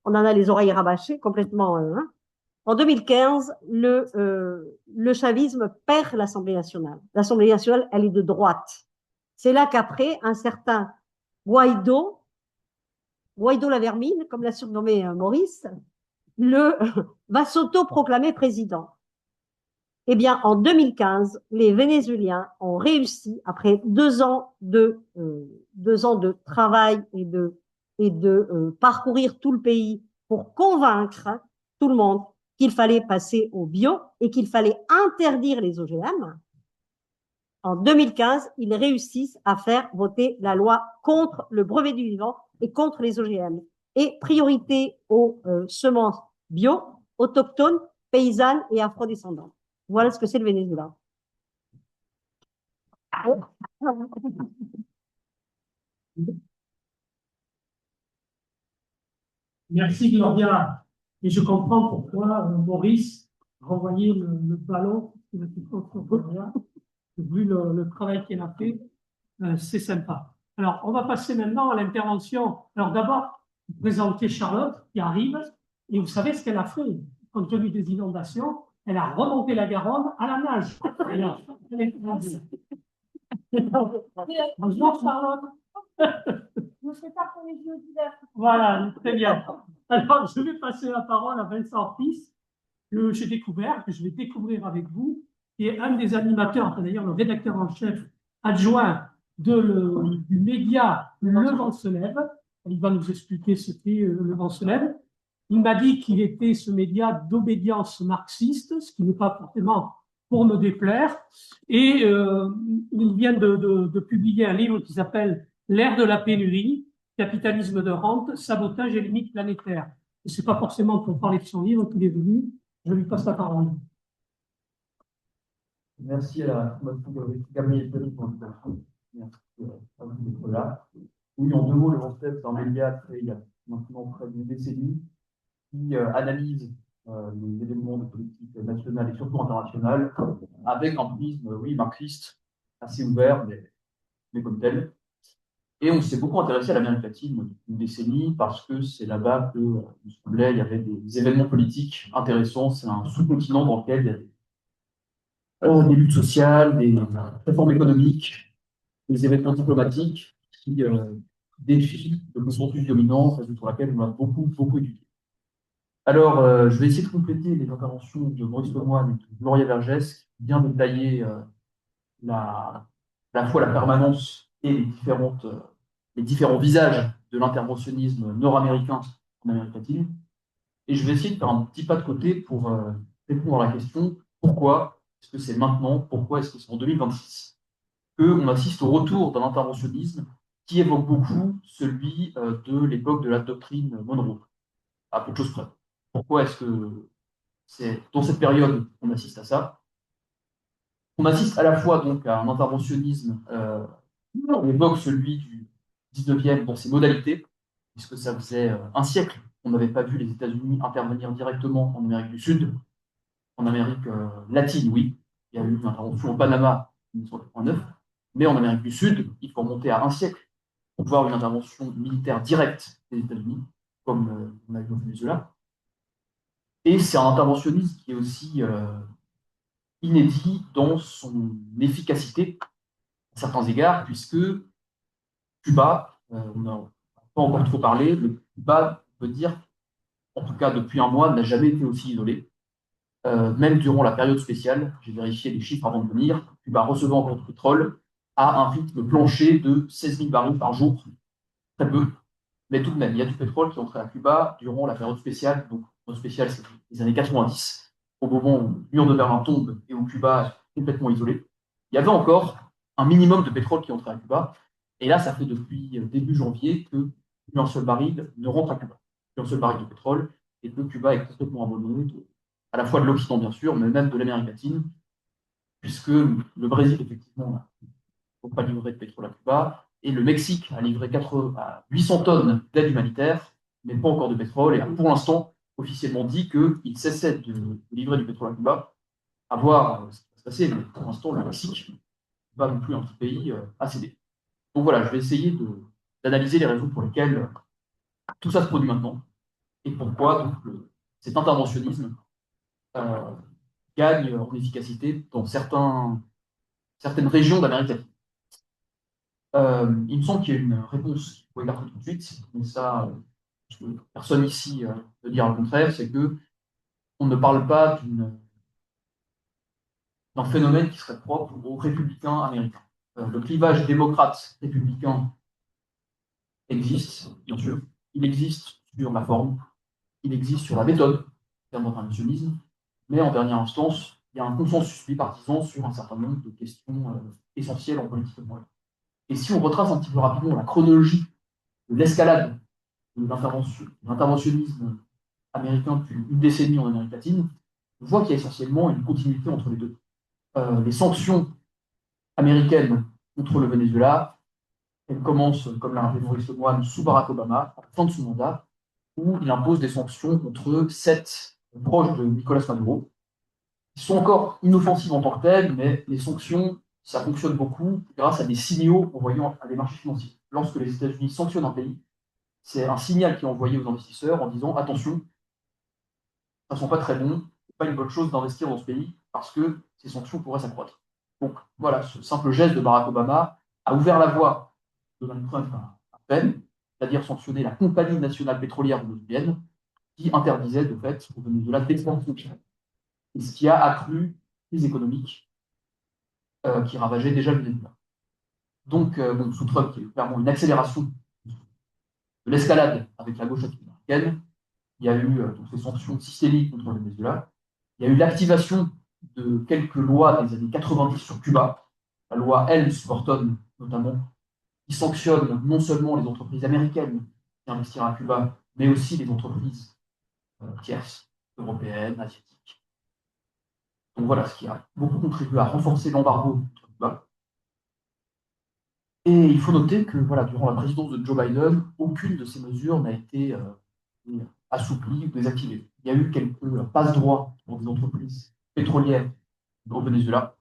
on en a les oreilles rabâchées complètement. Hein. En 2015, le chavisme perd l'Assemblée nationale. L'Assemblée nationale, elle est de droite. C'est là qu'après, un certain Guaido la vermine, comme l'a surnommé Maurice, va s'auto-proclamer président. Eh bien, en 2015, les Vénézuéliens ont réussi, après 2 ans de travail et de parcourir tout le pays pour convaincre tout le monde qu'il fallait passer au bio et qu'il fallait interdire les OGM. En 2015, ils réussissent à faire voter la loi contre le brevet du vivant et contre les OGM. Et priorité aux semences bio, autochtones, paysannes et afrodescendantes. Voilà ce que c'est le Venezuela.
Merci Gloria. Et je comprends pourquoi Maurice renvoyait le ballon vu le travail qu'elle a fait, c'est sympa. Alors, on va passer maintenant à l'intervention. Alors d'abord, présenter Charlotte qui arrive, et vous savez ce qu'elle a fait, compte tenu des inondations, elle a remonté la Garonne à la nage. Bonjour Charlotte.
Je sais pas pour les jeux d'hiver.
Voilà, très bien. Alors, je vais passer la parole à Vincent Fils, que j'ai découvert, que je vais découvrir avec vous, qui est un des animateurs, enfin, d'ailleurs le rédacteur en chef adjoint du média Le Vent se lève. Il va nous expliquer ce qu'est Le Vent se lève. Il m'a dit qu'il était ce média d'obédience marxiste, ce qui n'est pas forcément pour me déplaire. Et il vient de publier un livre qui s'appelle L'ère de la pénurie, capitalisme de rente, sabotage et limites planétaires. Et c'est pas forcément pour parler de son livre qu'il est venu. Je lui passe la parole.
Merci à la Fondation Gabriel Pelli pour l'invitation. Merci à vous d'être là. Oui, en 2 mots, le Vent se lève, c'est un média créé il y a maintenant près d'une décennie qui analyse les événements de politique nationale et surtout internationale avec un prisme, oui, marxiste, assez ouvert, mais comme tel. Et on s'est beaucoup intéressé à l'Amérique latine depuis une décennie parce que c'est là-bas que, il y avait des événements politiques intéressants. C'est un sous-continent dans lequel il y a des luttes sociales, des réformes économiques, des événements diplomatiques qui défient le consensus dominant, sur laquelle on a beaucoup, beaucoup étudié. Alors, je vais essayer de compléter les interventions de Maurice Lemoine et de Gloria Vergès, qui vient de détailler à la fois la permanence et les différents visages de l'interventionnisme nord-américain en Amérique latine. Et je vais essayer de faire un petit pas de côté pour répondre à la question pourquoi est-ce que c'est maintenant, pourquoi est-ce que c'est en 2026 qu'on assiste au retour d'un interventionnisme qui évoque beaucoup celui de l'époque de la doctrine Monroe, à peu de choses près. Pourquoi est-ce que c'est dans cette période qu'on assiste à ça? On assiste à la fois donc à un interventionnisme on évoque celui du 19e dans ses modalités, puisque ça faisait un siècle qu'on n'avait pas vu les États-Unis intervenir directement en Amérique du Sud. En Amérique latine, oui, il y a eu une intervention au Panama en 1989, Mais en Amérique du Sud, il faut remonter à un siècle pour voir une intervention militaire directe des États-Unis, comme on a vu au Venezuela. Et c'est un interventionnisme qui est aussi inédit dans son efficacité à certains égards, puisque Cuba, on n'a pas encore trop parlé, mais Cuba, on peut dire, en tout cas depuis un mois, n'a jamais été aussi isolé. Même durant la période spéciale, j'ai vérifié les chiffres avant de venir, Cuba recevant encore du pétrole à un rythme plancher de 16 000 barils par jour, très peu, mais tout de même, il y a du pétrole qui est entré à Cuba durant la période spéciale, donc la période spéciale, c'est les années 90, au moment où le mur de Berlin tombe et où Cuba est complètement isolé. Il y avait encore un minimum de pétrole qui entrait à Cuba, et là, ça fait depuis début janvier que plus un seul baril ne rentre à Cuba, plus un seul baril de pétrole, et que Cuba est complètement abandonné, à la fois de l'Occident, bien sûr, mais même de l'Amérique latine, puisque le Brésil, effectivement, n'a pas livré de pétrole à Cuba, et le Mexique a livré 800 tonnes d'aide humanitaire, mais pas encore de pétrole, et a pour l'instant officiellement dit qu'il cessait de livrer du pétrole à Cuba, à voir ce qui va se passer, mais pour l'instant, le Mexique n'est pas non plus un petit pays à céder. Donc voilà, je vais essayer d'analyser les raisons pour lesquelles tout ça se produit maintenant, et pourquoi donc, cet interventionnisme euh, gagne en efficacité dans certaines régions d'Amérique latine. Il me semble qu'il y a une réponse qu'il faut écarter tout de suite, mais ça, personne ici ne dire le contraire, c'est que on ne parle pas d'un phénomène qui serait propre aux républicains américains. Le clivage démocrate-républicain existe, bien sûr. Il existe sur la forme, il existe sur la méthode, en termes d'interventionnisme, mais en dernière instance, il y a un consensus bipartisan sur un certain nombre de questions essentielles en politique mondiale. Et si on retrace un petit peu rapidement la chronologie de l'escalade de l'interventionnisme américain depuis une décennie en Amérique latine, on voit qu'il y a essentiellement une continuité entre les deux. Les sanctions américaines contre le Venezuela, elles commencent, comme l'a rappelé Maurice Lemoine, sous Barack Obama, à la fin de son mandat, où il impose des sanctions contre 7 proches de Nicolas Maduro, qui sont encore inoffensives en tant que telles, mais les sanctions, ça fonctionne beaucoup grâce à des signaux envoyés à des marchés financiers. Lorsque les États-Unis sanctionnent un pays, c'est un signal qui est envoyé aux investisseurs en disant attention, ça ne sont pas très bons, ce n'est pas une bonne chose d'investir dans ce pays parce que ces sanctions pourraient s'accroître. Donc voilà, ce simple geste de Barack Obama a ouvert la voie de Donald Trump à peine, c'est-à-dire sanctionner la compagnie nationale pétrolière vénézuélienne qui interdisait de fait au Venezuela d'exporter, et ce qui a accru la crise économique qui ravageait déjà le Venezuela. Donc, sous Trump, il y a eu clairement une accélération de l'escalade avec la gauche latino-américaine. Il y a eu donc, ces sanctions systémiques contre le Venezuela. Il y a eu l'activation de quelques lois des années 90 sur Cuba, la loi Helms-Burton notamment, qui sanctionne non seulement les entreprises américaines qui investissent à Cuba, mais aussi les entreprises tierces, européennes, asiatiques. Donc voilà, ce qui a beaucoup contribué à renforcer l'embargo contre Cuba. Et il faut noter que voilà, durant la présidence de Joe Biden, aucune de ces mesures n'a été assouplie ou désactivée. Il y a eu quelques passe-droits pour des entreprises pétrolières au Venezuela,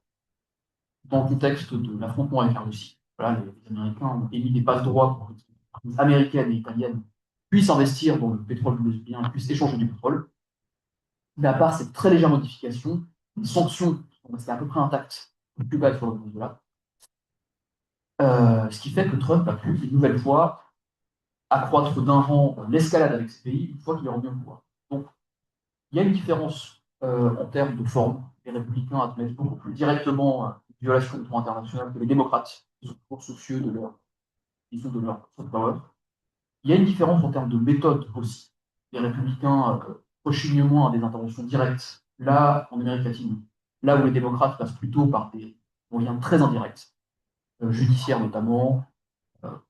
dans le contexte de l'affrontement avec la Russie. Voilà, les Américains ont émis des passe-droits pour que les entreprises américaines et italiennes puissent investir dans le pétrole vénézuélien, puissent échanger du pétrole. Mais à part cette très légère modification, les sanctions sont restées à peu près intactes pour Cuba et sur le Venezuela. Ce qui fait que Trump a pu, une nouvelle fois, accroître d'un rang l'escalade avec ce pays une fois qu'il est revenu au pouvoir. Donc, il y a une différence en termes de forme. Les républicains admettent beaucoup plus directement les violations du droit international que les démocrates, qui sont toujours soucieux de leur soft power. Il y a une différence en termes de méthode aussi. Les républicains rechignent moins à des interventions directes, là, en Amérique latine, là où les démocrates passent plutôt par des moyens très indirects, judiciaires notamment,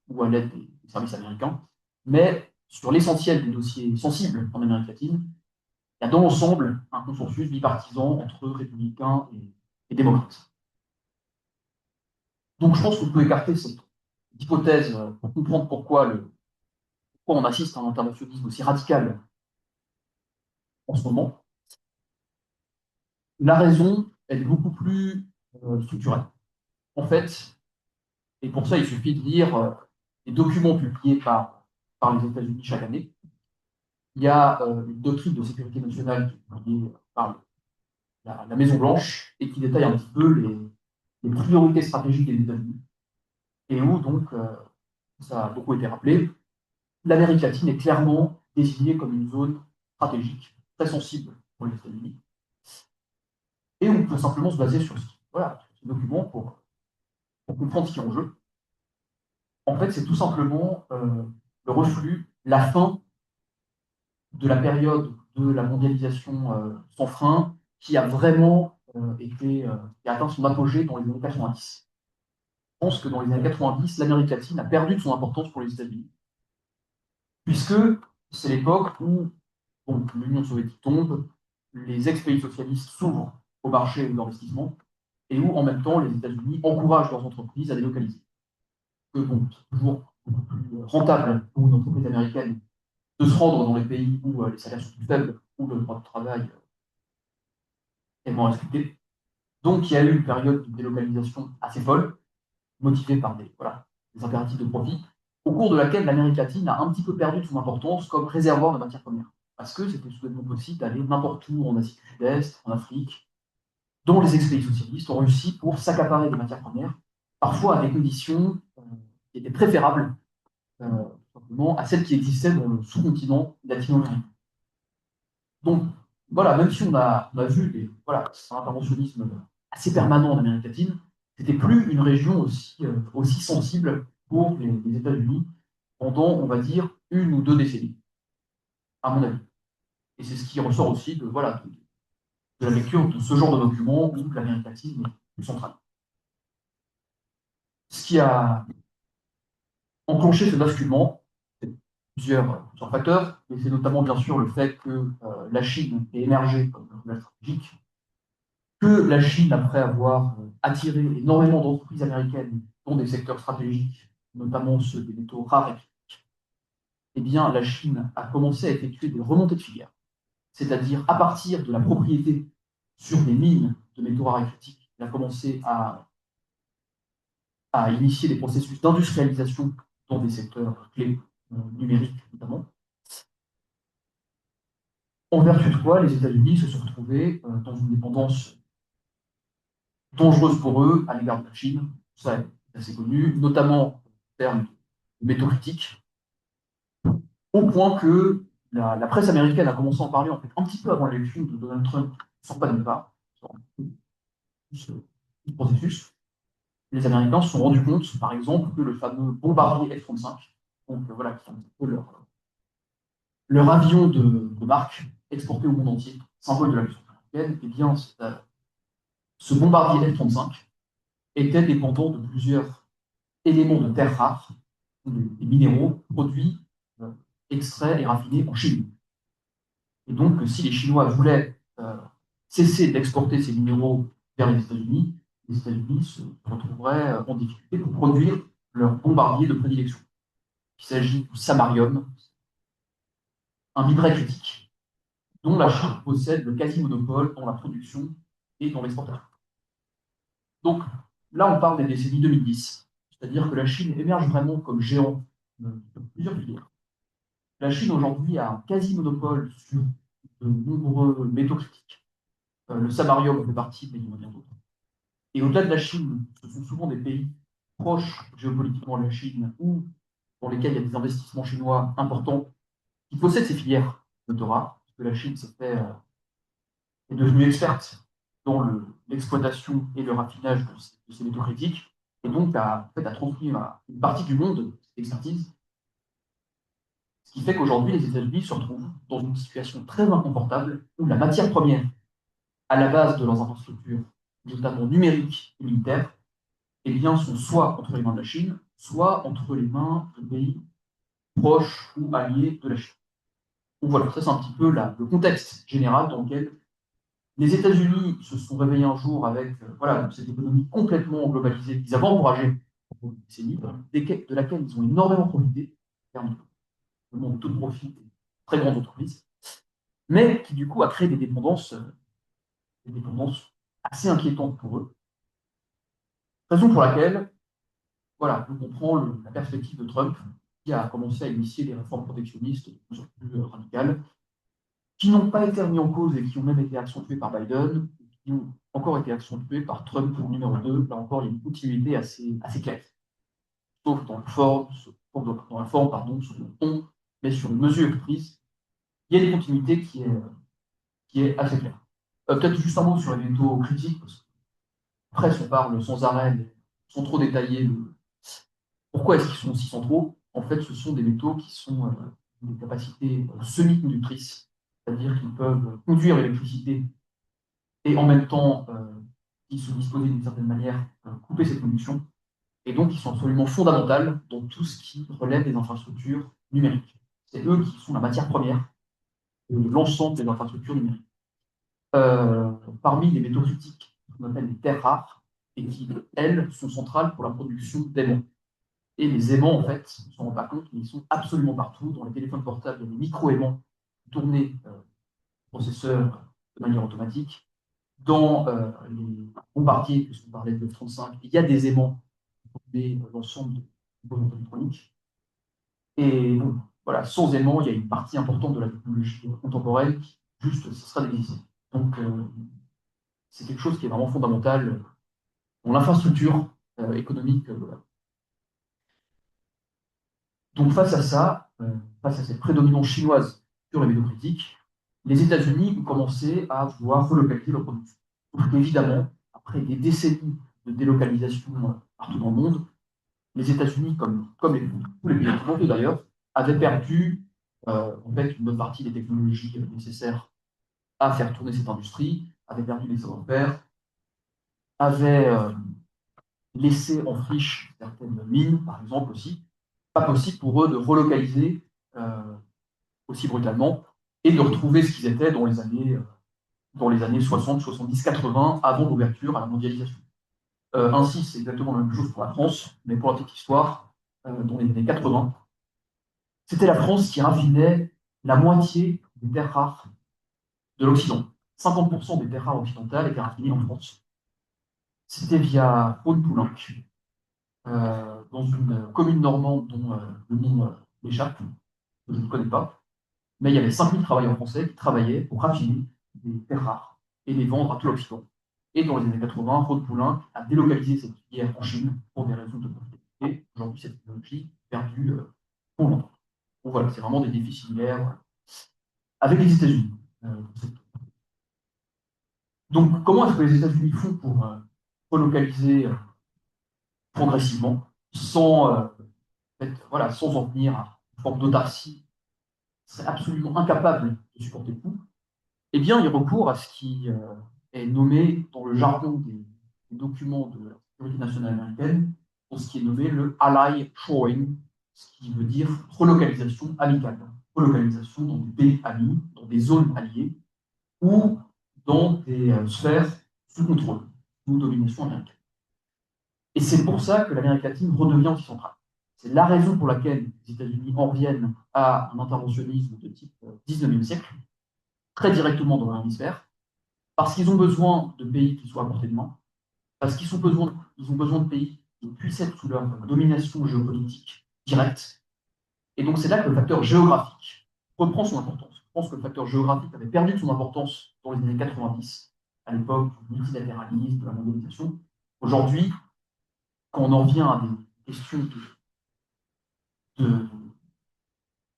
ou à l'aide des services américains. Mais sur l'essentiel des dossiers sensibles en Amérique latine, il y a dans l'ensemble un consensus bipartisan entre républicains et démocrates. Donc je pense qu'on peut écarter cette hypothèse pour comprendre pourquoi on assiste à un interventionnisme aussi radical en ce moment. La raison, elle est beaucoup plus structurelle. En fait, Et pour ça, il suffit de lire les documents publiés par les États-Unis chaque année. Il y a une doctrine de sécurité nationale qui est publiée par la Maison-Blanche et qui détaille un petit peu les priorités stratégiques des États-Unis. Et où, donc, ça a beaucoup été rappelé, l'Amérique latine est clairement désignée comme une zone stratégique très sensible pour les États-Unis. Et on peut simplement se baser sur ce document pour comprendre ce qui est en jeu. En fait, c'est tout simplement le reflux, la fin de la période de la mondialisation sans frein qui a vraiment qui a atteint son apogée dans les années 90. Je pense que dans les années 90, l'Amérique latine a perdu de son importance pour les États-Unis, puisque c'est l'époque où l'Union soviétique tombe, les ex-pays socialistes s'ouvrent au marché de l'investissement, et où en même temps les États-Unis encouragent leurs entreprises à délocaliser. Que c'est toujours beaucoup plus rentable pour une entreprise américaine de se rendre dans les pays où les salaires sont plus faibles, où le droit de travail est moins respecté. Donc il y a eu une période de délocalisation assez folle, motivée par des impératifs de profit, au cours de laquelle l'Amérique latine a un petit peu perdu de son importance comme réservoir de matières premières. Parce que c'était soudainement possible d'aller n'importe où en Asie du Sud-Est, en Afrique, dont les ex-pays socialistes ont réussi pour s'accaparer des matières premières, parfois à des conditions qui étaient préférables simplement à celles qui existaient dans le sous-continent latino-américain. Donc, voilà, même si on a vu un interventionnisme assez permanent en Amérique latine, c'était plus une région aussi sensible pour les États-Unis pendant, on va dire, 1 ou 2 décennies, à mon avis. Et c'est ce qui ressort aussi de la lecture de ce genre de documents où l'Amérique latine est plus centrale. Ce qui a enclenché ce basculement, c'est plusieurs facteurs, et c'est notamment bien sûr le fait que la Chine ait émergé comme une stratégique, que la Chine, après avoir attiré énormément d'entreprises américaines dans des secteurs stratégiques, notamment ceux des métaux rares et critiques, eh bien, la Chine a commencé à effectuer des remontées de filières. C'est-à-dire, à partir de la propriété sur des mines de métaux rares et critiques, elle a commencé à initier des processus d'industrialisation dans des secteurs clés, numériques notamment. En vertu de quoi, les États-Unis se sont retrouvés dans une dépendance dangereuse pour eux à l'égard de la Chine. Ça est assez connu, notamment en termes de métaux critiques, au point que la presse américaine a commencé à en parler en fait, un petit peu avant l'élection de Donald Trump, sans pas de débat, du processus. Les Américains se sont rendus compte, par exemple, que le fameux bombardier F-35, donc voilà, qui est un petit peu leur avion de marque exporté au monde entier, symbole de la puissance américaine, eh bien, ce bombardier F-35 était dépendant de plusieurs éléments de terres rares, des minéraux produits, extraits et raffinés en Chine. Et donc, si les Chinois voulaient cesser d'exporter ces minéraux vers les États-Unis se retrouveraient en difficulté pour produire leur bombardier de prédilection. Il s'agit du samarium, un minerai critique, dont la Chine possède le quasi-monopole dans la production et dans l'exportation. Donc, là, on parle des décennies 2010, c'est-à-dire que la Chine émerge vraiment comme géant de plusieurs filières. La Chine, aujourd'hui, a un quasi-monopole sur de nombreux métaux critiques. Le samarium fait partie, mais il y en a bien d'autres. Et au-delà de la Chine, ce sont souvent des pays proches géopolitiquement de la Chine ou dans lesquels il y a des investissements chinois importants qui possèdent ces filières de Torah, parce que la Chine est devenue experte dans l'exploitation et le raffinage de ces métaux critiques, et donc a transmis à une partie du monde cette expertise. Ce qui fait qu'aujourd'hui, les États-Unis se retrouvent dans une situation très inconfortable où la matière première à la base de leurs infrastructures, notamment numériques et militaires, eh bien, sont soit entre les mains de la Chine, soit entre les mains de pays proches ou alliés de la Chine. Donc voilà, ça c'est un petit peu le contexte général dans lequel les États-Unis se sont réveillés un jour avec cette économie complètement globalisée qu'ils avaient encouragée pendant des décennies, de laquelle ils ont énormément profité, en termes de taux de profit, de très grandes entreprises, mais qui du coup a créé des dépendances assez inquiétantes pour eux. Raison pour laquelle voilà, on comprend la perspective de Trump, qui a commencé à initier des réformes protectionnistes de plus en plus radicales, qui n'ont pas été remis en cause et qui ont même été accentuées par Biden, qui ont encore été accentuées par Trump numéro 2. Là encore, il y a une continuité assez claire. Sauf dans, dans la forme, pardon, sur le ton, mais sur une mesure prise, il y a une continuité qui est assez claire. Peut-être juste un mot sur les métaux critiques, parce que presse, on parle sans arrêt, sans trop détailler pourquoi est-ce qu'ils sont aussi centraux. En fait, ce sont des métaux qui sont des capacités semi-conductrices, c'est-à-dire qu'ils peuvent conduire l'électricité et en même temps, ils sont disposés d'une certaine manière couper cette conduction, et donc ils sont absolument fondamentaux dans tout ce qui relève des infrastructures numériques. C'est eux qui sont la matière première de l'ensemble des infrastructures numériques. Parmi les métaux critiques, qu'on appelle les terres rares, et qui, elles, sont centrales pour la production d'aimants. Et les aimants, en fait, on ne s'en rend pas compte, mais ils sont absolument partout. Dans les téléphones portables, il y a des micro-aimants tournés processeurs de manière automatique. Dans les bombardiers, puisqu'on parlait de F-35, il y a des aimants tournés l'ensemble des composants électroniques. Et bon, voilà, sans aimants, il y a une partie importante de la technologie contemporaine qui, juste, ce sera d'exister. Donc, c'est quelque chose qui est vraiment fondamental dans l'infrastructure économique globale. Donc face à ça, face à cette prédominance chinoise sur les métaux critiques, les États-Unis ont commencé à vouloir relocaliser leur production. Donc évidemment, après des décennies de délocalisation partout dans le monde, les États-Unis, comme tous les pays occidentaux d'ailleurs, avaient perdu en fait une bonne partie des technologies nécessaires à faire tourner cette industrie, avaient perdu les savoir-faire, avaient laissé en friche certaines mines, par exemple aussi. Pas possible pour eux de relocaliser aussi brutalement et de retrouver ce qu'ils étaient dans les années 60, 70, 80, avant l'ouverture à la mondialisation. Ainsi, c'est exactement la même chose pour la France, mais pour la petite histoire, dans les années 80, c'était la France qui raffinait la moitié des terres rares de l'Occident. 50% des terres rares occidentales étaient raffinées en France. C'était via Rhône-Poulenc, dans une commune normande dont le nom m'échappe, que je ne connais pas. Mais il y avait 5000 travailleurs français qui travaillaient pour raffiner des terres rares et les vendre à tout l'Occident. Et dans les années 80, Rhône-Poulenc a délocalisé cette filière en Chine pour des raisons de profitabilité. Aujourd'hui, cette technologie est perdue pour longtemps. Donc voilà, c'est vraiment des défis similaires avec les États-Unis. Donc, comment est-ce que les États-Unis font pour relocaliser progressivement, sans, voilà, sans en venir à une forme d'autarcie, serait absolument incapable de supporter le coup? Eh bien, il recourt à ce qui est nommé dans le jargon des documents de la sécurité nationale américaine, pour ce qui est nommé le ally shoring, ce qui veut dire relocalisation amicale, relocalisation dans des pays amis, dans des zones alliées, ou dans des sphères sous contrôle, sous domination américaine. Et c'est pour ça que l'Amérique latine redevient anticentrale. C'est la raison pour laquelle les États-Unis en reviennent à un interventionnisme de type 19e siècle, très directement dans leur hémisphère, parce qu'ils ont besoin de pays qui soient à portée de main, parce qu'ils ont besoin de pays qui puissent être sous leur domination géopolitique directe. Et donc c'est là que le facteur géographique reprend son importance. Je pense que le facteur géographique avait perdu de son importance dans les années 90, à l'époque du multilatéralisme, de la mondialisation. Aujourd'hui, quand on en vient à des questions de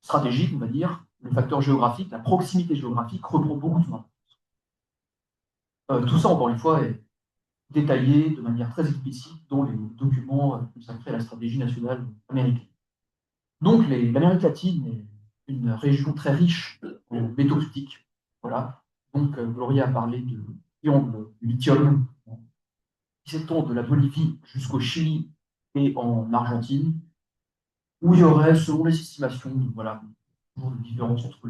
stratégiques, on va dire, le facteur géographique, la proximité géographique reprend beaucoup de son importance. Tout ça, encore une fois, est détaillé de manière très explicite dans les documents consacrés à la stratégie nationale américaine. Donc, l'Amérique latine est une région très riche en métaux critiques. Voilà. Donc, Gloria a parlé de triangle du lithium, qui s'étend de la Bolivie jusqu'au Chili et en Argentine, où il y aurait, selon les estimations, voilà, toujours une différence entre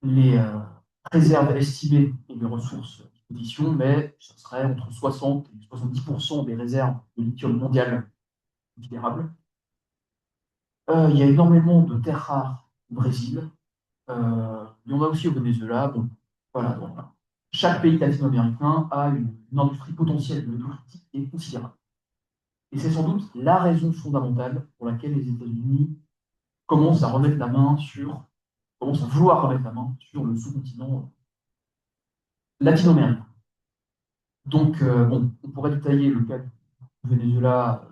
les réserves estimées et les ressources à disposition, mais ce serait entre 60 et 70% des réserves de lithium mondiales considérables. Il y a énormément de terres rares au Brésil. Il y en a aussi au Venezuela. Bon, voilà, donc, chaque pays latino-américain a une industrie potentielle de métaux critiques qui est considérable. Et c'est sans doute la raison fondamentale pour laquelle les États-Unis commencent à vouloir remettre la main sur le sous-continent latino-américain. Donc, bon, on pourrait détailler le cas du Venezuela,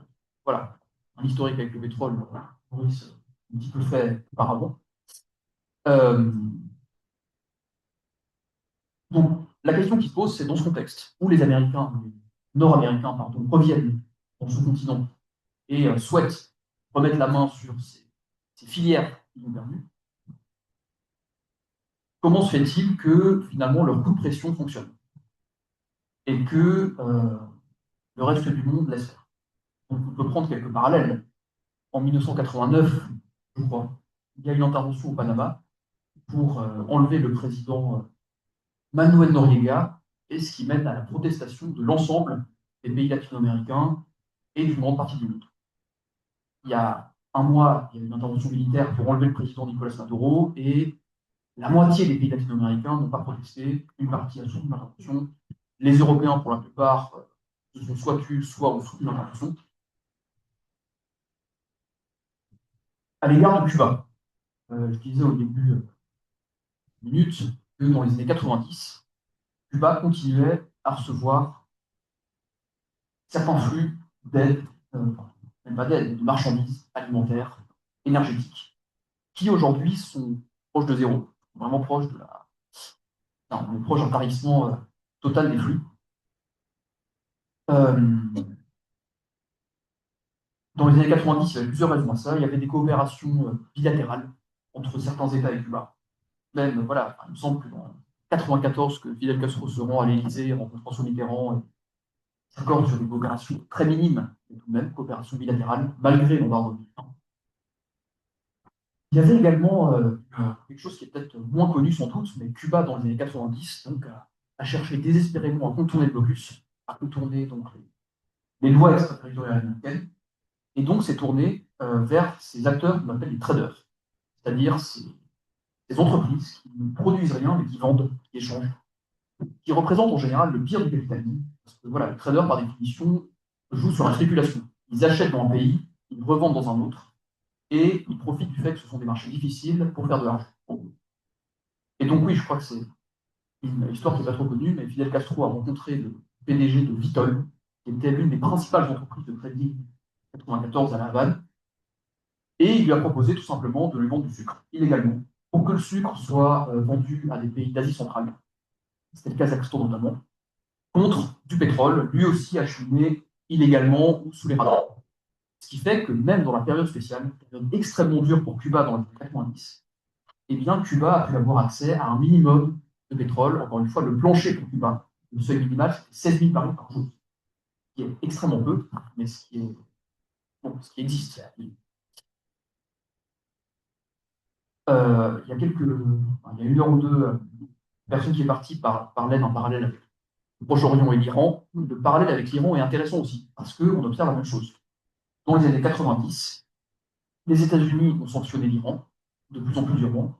voilà, un historique avec le pétrole, Maurice un petit peu fait auparavant. Euh, donc, la question qui se pose, c'est dans ce contexte où les Américains, les Nord-Américains, pardon, reviennent dans ce continent et souhaitent remettre la main sur ces filières qu'ils ont perdues, comment se fait-il que finalement leur coup de pression fonctionne et que le reste du monde laisse faire? Donc, on peut prendre quelques parallèles. En 1989, je crois, il y a une intervention au Panama pour enlever le président Manuel Noriega, et ce qui mène à la protestation de l'ensemble des pays latino-américains et d'une grande partie du monde. Il y a un mois, il y a eu une intervention militaire pour enlever le président Nicolas Maduro, et la moitié des pays latino-américains n'ont pas protesté, une partie a soutenu l'intervention. Les Européens, pour la plupart, se sont soit tus, soit ont soutenu l'intervention. À l'égard de Cuba, je disais au début minute que dans les années 90, Cuba continuait à recevoir certains flux d'aide, même pas d'aide, de marchandises alimentaires, énergétiques, qui aujourd'hui sont proches de zéro, vraiment proches de la. Non, on est proche d'un tarissement total des flux. Dans les années 90, il y avait plusieurs raisons à ça. Il y avait des coopérations bilatérales entre certains États et Cuba. Même, voilà, il me semble que dans 94, que Fidel Castro se rend à l'Élysée, rencontre François Mitterrand, et s'accorde sur des coopérations très minimes, mais tout de même, coopérations bilatérales, malgré l'embargo. Il y avait également quelque chose qui est peut-être moins connu sans doute, mais Cuba, dans les années 90, donc, a cherché désespérément à contourner le blocus, à contourner donc, les lois extraterritoriales américaines, et donc s'est tourné vers ces acteurs qu'on appelle les traders, c'est-à-dire ces entreprises qui ne produisent rien, mais qui vendent, qui échangent, qui représentent en général le pire du capitalisme, parce que voilà, les traders, par définition, jouent sur la spéculation. Ils achètent dans un pays, ils revendent dans un autre, et ils profitent du fait que ce sont des marchés difficiles pour faire de l'argent. Et donc oui, je crois que c'est une histoire qui n'est pas trop connue, mais Fidel Castro a rencontré le PDG de Vitol, qui était l'une des principales entreprises de crédit en 1994 à La Havane, et il lui a proposé tout simplement de lui vendre du sucre, illégalement, pour que le sucre soit vendu à des pays d'Asie centrale, c'était le Kazakhstan notamment, contre du pétrole, lui aussi acheminé illégalement ou sous les radars. Ce qui fait que même dans la période spéciale, une période extrêmement dure pour Cuba dans les années 90, eh bien, Cuba a pu avoir accès à un minimum de pétrole. Encore une fois, le plancher pour Cuba, le seuil minimal, c'est 16 000 barils par jour, ce qui est extrêmement peu, mais ce qui existe. Il y a une heure ou deux, personne qui est partie parlait d'un parallèle avec le Proche-Orient et l'Iran. Le parallèle avec l'Iran est intéressant aussi, parce qu'on observe la même chose. Dans les années 90, les États-Unis ont sanctionné l'Iran de plus en plus durement.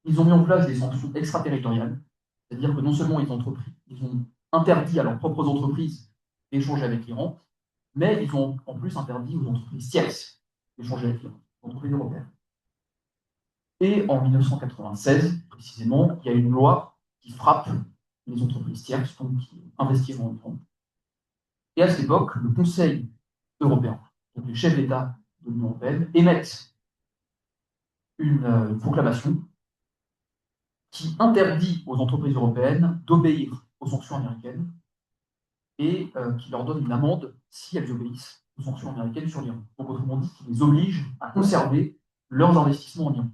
Ils ont mis en place des sanctions extraterritoriales, c'est-à-dire que non seulement ils ont interdit à leurs propres entreprises d'échanger avec l'Iran, mais ils ont en plus interdit aux entreprises tierces d'échanger avec l'Iran, aux entreprises européennes. Et en 1996, précisément, il y a une loi qui frappe les entreprises tierces, donc qui investissent en Iran. Et à cette époque, le Conseil européen, donc les chefs d'État de l'Union européenne, émettent une proclamation qui interdit aux entreprises européennes d'obéir aux sanctions américaines et qui leur donne une amende si elles obéissent aux sanctions américaines sur l'Iran. Donc, autrement dit, qui les oblige à conserver leurs investissements en Iran.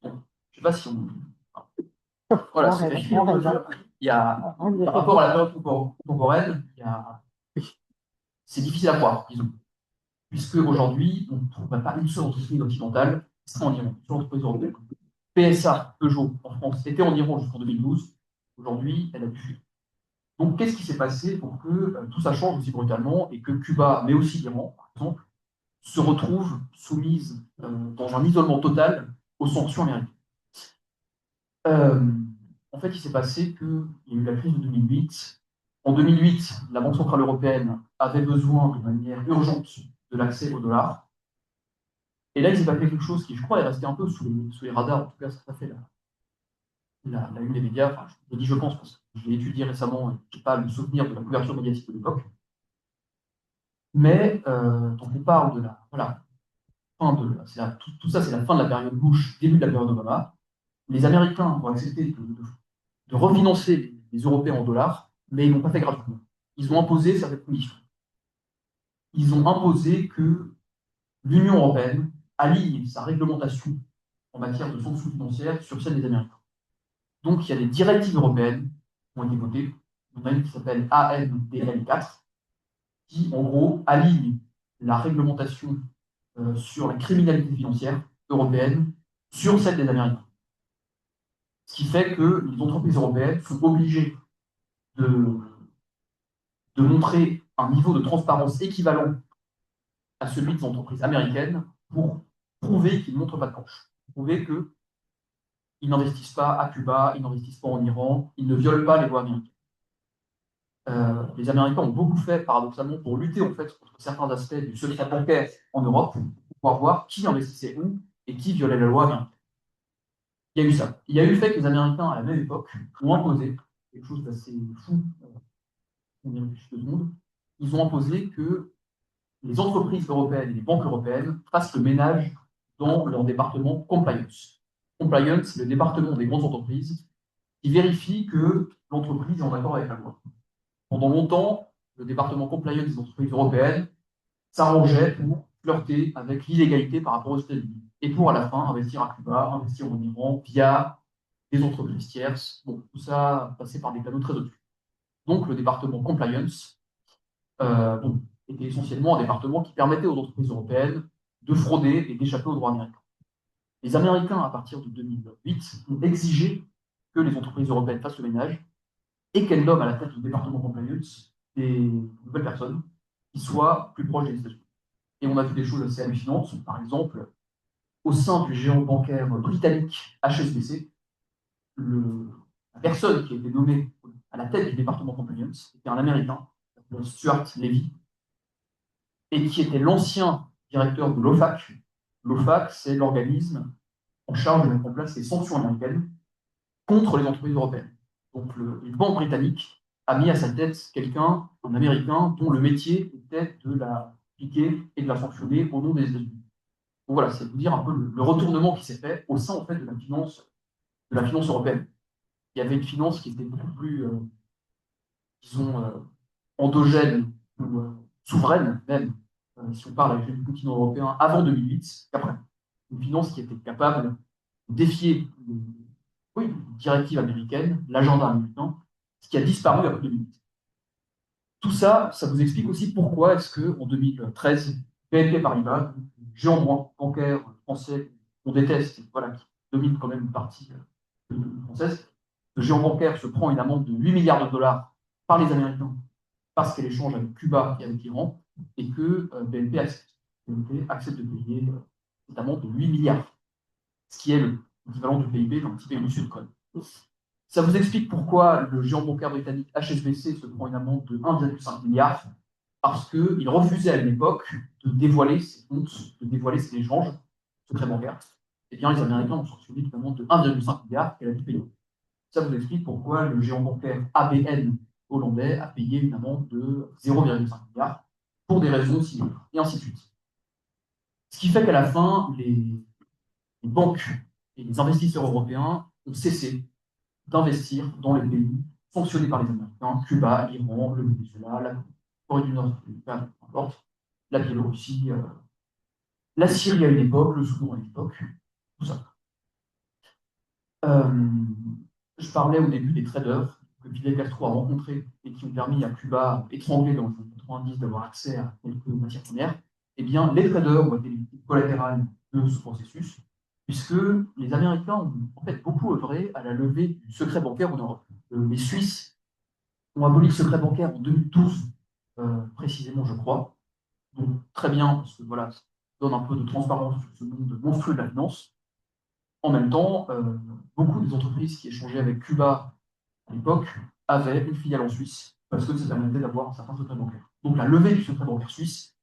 Bon, je ne sais pas si on. Voilà, il y a, par rapport à la période contemporaine, c'est difficile à croire, disons. Puisque aujourd'hui, on ne trouve pas une seule entreprise occidentale qui serait en Iran, une seule entreprise européenne. PSA, Peugeot, en France, était en Iran jusqu'en 2012. Aujourd'hui, elle a dû fuir. Donc, qu'est-ce qui s'est passé pour que tout ça change aussi brutalement et que Cuba, mais aussi l'Iran, par exemple, se retrouvent soumises dans un isolement total aux sanctions américaines? En fait, il s'est passé qu'il y a eu la crise de 2008. En 2008, la Banque centrale européenne avait besoin de manière urgente de l'accès au dollar. Et là, il s'est passé quelque chose qui, je crois, est resté un peu sous les radars. En tout cas, ça fait la une des médias. Enfin, je dis je pense parce que je l'ai étudié récemment et je n'ai pas le souvenir de la couverture médiatique de l'époque. Mais donc on parle de la, voilà, fin de, tout ça, c'est la fin de la période Bush, début de la période Obama. Les Américains ont accepté de refinancer les Européens en dollars, mais ils n'ont pas fait gratuitement. Ils ont imposé certaines conditions. Ils ont imposé que l'Union européenne aligne sa réglementation en matière de sanctions financières sur celle des Américains. Donc, il y a des directives européennes qui ont été votées. Il y en a une qui s'appelle AMDL4, qui, en gros, aligne la réglementation sur la criminalité financière européenne sur celle des Américains. Ce qui fait que les entreprises européennes sont obligées de, de montrer un niveau de transparence équivalent à celui des entreprises américaines pour prouver qu'ils ne montrent pas de poche. Prouver qu'ils n'investissent pas à Cuba, ils n'investissent pas en Iran, ils ne violent pas les lois américaines. Les Américains ont beaucoup fait, paradoxalement, pour lutter en fait, contre certains aspects du secret bancaire en Europe, pour pouvoir voir qui investissait où et qui violait la loi américaine. Il y a eu ça. Il y a eu le fait que les Américains, à la même époque, ont imposé quelque chose d'assez fou, on y réfléchit 2 secondes, ils ont imposé que les entreprises européennes et les banques européennes fassent le ménage dans leur département compliance. Compliance, c'est le département des grandes entreprises qui vérifie que l'entreprise est en accord avec la loi. Pendant longtemps, le département compliance des entreprises européennes s'arrangeait pour flirter avec l'illégalité par rapport aux États-Unis. Et pour à la fin investir à Cuba, investir en Iran via des entreprises tierces. Bon, tout ça passé par des canaux très obscurs. Donc le département compliance était essentiellement un département qui permettait aux entreprises européennes de frauder et d'échapper aux droits américains. Les Américains, à partir de 2008, ont exigé que les entreprises européennes fassent le ménage et qu'elles nomment à la tête du département compliance des nouvelles personnes qui soient plus proches des États-Unis. Et on a vu des choses assez hallucinantes. Par exemple, au sein du géant bancaire britannique HSBC, la personne qui a été nommée à la tête du département compliance était un Américain, Stuart Levy, et qui était l'ancien directeur de l'OFAC. L'OFAC, c'est l'organisme en charge de mettre en place les sanctions américaines contre les entreprises européennes. Donc, une banque britannique a mis à sa tête quelqu'un, un Américain, dont le métier était de la piquer et de la sanctionner au nom des États-Unis. Donc voilà, c'est vous dire un peu le retournement qui s'est fait au sein en fait, de la finance européenne. Il y avait une finance qui était beaucoup plus, disons, endogène ou souveraine même, si on parle avec le continent européen avant 2008 qu'après. Une finance qui était capable de défier les directives américaines, l'agenda américain, ce qui a disparu après 2008. Tout ça, ça vous explique aussi pourquoi est-ce qu'en 2013, BNP Paribas, géant bancaire français qu'on déteste, voilà, qui domine quand même une partie française, le géant bancaire se prend une amende de 8 milliards de dollars par les Américains parce qu'elle échange avec Cuba et avec l'Iran, et que BNP accepte de payer cette amende de 8 milliards, ce qui est l'équivalent du PIB d'un petit pays du Sud. Ça vous explique pourquoi le géant bancaire britannique HSBC se prend une amende de 1,5 milliard, parce qu'il refusait à l'époque de dévoiler ses comptes, de dévoiler ses échanges secrets bancaires. Eh bien, les Américains ont sanctionné une amende de 1,5 milliard qu'elle a dû payer. Ça vous explique pourquoi le géant bancaire ABN hollandais a payé une amende de 0,5 milliard pour des raisons similaires, et ainsi de suite. Ce qui fait qu'à la fin, les banques et les investisseurs européens ont cessé d'investir dans les pays sanctionnés par les Américains, Cuba, l'Iran, le Venezuela, la Corée du Nord, peu importe, la Biélorussie, la Syrie à une époque, le Soudan à une époque, tout ça. Je parlais au début des traders que Fidel Castro a rencontrés et qui ont permis à Cuba, étranglé dans les années 90, d'avoir accès à quelques matières premières. Eh bien, les traders ont été les victimes collatérales de ce processus, puisque les Américains ont en fait beaucoup œuvré à la levée du secret bancaire en Europe. Les Suisses ont aboli le secret bancaire en 2012, précisément, je crois. Donc, très bien, parce que voilà, ça donne un peu de transparence sur ce monde monstrueux de la finance. En même temps, beaucoup des entreprises qui échangeaient avec Cuba à l'époque avaient une filiale en Suisse parce que ça permettait d'avoir un certain secret bancaire. Donc la levée du secret bancaire suisse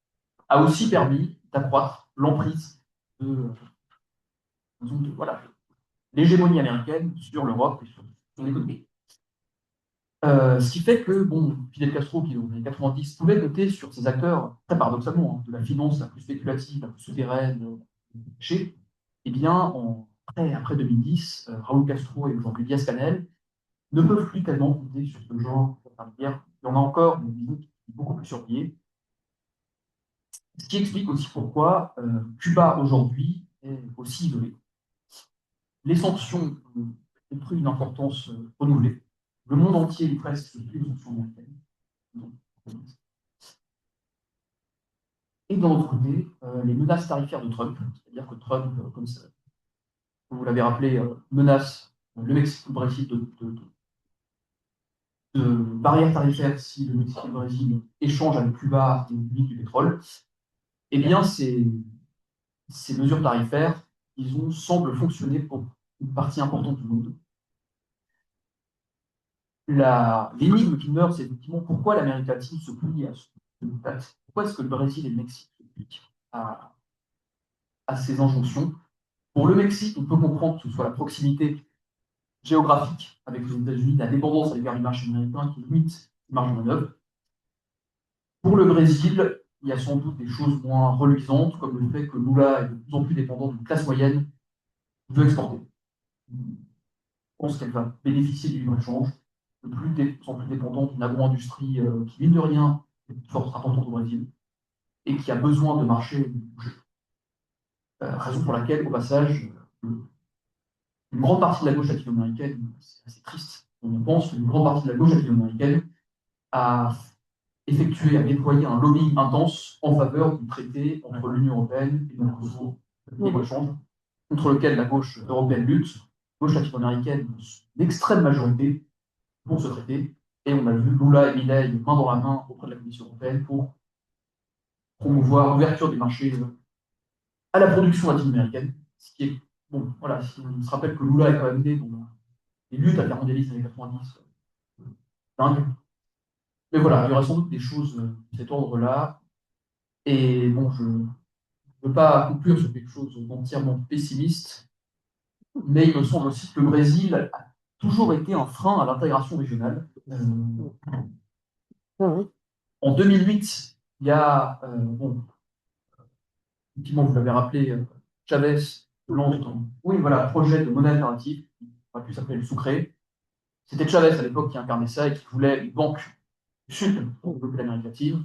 a aussi permis d'accroître l'emprise voilà, l'hégémonie américaine sur l'Europe et sur l'économie. Ce qui fait que, bon, Fidel Castro, qui dans les années 90 pouvait compter sur ces acteurs, très paradoxalement, de la finance la plus spéculative, la plus souterraine, chez, eh bien, après 2010, Raúl Castro et aujourd'hui Díaz-Canel ne peuvent plus tellement compter sur ce genre d'intermédiaire. Il y en a encore, mais disons, qui est beaucoup plus surveillé. Ce qui explique aussi pourquoi Cuba aujourd'hui est aussi isolé. Les sanctions ont pris une importance renouvelée. Le monde entier est presque sur les sanctions américaines. Et d'un autre côté, les menaces tarifaires de Trump, c'est-à-dire que Trump, comme ça, vous l'avez rappelé, menace le Mexique ou le Brésil de barrières tarifaires si le Mexique et le Brésil échangent avec Cuba et publient du pétrole. Eh bien, ces mesures tarifaires, semblent fonctionner pour une partie importante du monde. L'énigme qui meurt, c'est effectivement pourquoi l'Amérique latine se plie à ce diktat. Pourquoi est-ce que le Brésil et le Mexique se plient à ces injonctions? Pour le Mexique, on peut comprendre que ce soit la proximité géographique avec les États-Unis, la dépendance à l'égard du marché américain qui limite les marges de manœuvre. Pour le Brésil, il y a sans doute des choses moins reluisantes, comme le fait que Lula est de plus en plus dépendant d'une classe moyenne qui veut exporter. Je pense qu'elle va bénéficier du libre-échange, de plus en plus dépendante d'une agro-industrie qui, mine de rien, est une force importante au Brésil et qui a besoin de marchés bougés. Raison pour laquelle, au passage, une grande partie de la gauche latino-américaine, c'est assez triste, on pense qu'une grande partie de la gauche latino-américaine a effectué, a déployé un lobbying intense en faveur du traité entre l'Union européenne et le Mercosur, libre-échange, contre lequel la gauche européenne lutte, la gauche latino-américaine, l'extrême majorité pour ce traité. Et on a vu Lula et Milei main dans la main auprès de la Commission européenne pour promouvoir l'ouverture des marchés à la production latino-américaine. Ce qui est, bon, voilà, si on se rappelle que Lula est quand même né dans les luttes intermondialistes des années 90, dingue. Mais voilà, il y aura sans doute des choses de cet ordre-là. Et bon, je ne veux pas conclure sur quelque chose d'entièrement pessimiste, mais il me semble aussi que le Brésil a toujours été un frein à l'intégration régionale. En 2008, il y a, bon, effectivement, vous l'avez rappelé, Chavez lance oui, voilà, projet de monnaie alternative, qui aurait pu s'appeler le Sucré. C'était Chavez à l'époque qui incarnait ça et qui voulait une banque du Sud pour développer l'Amérique latine,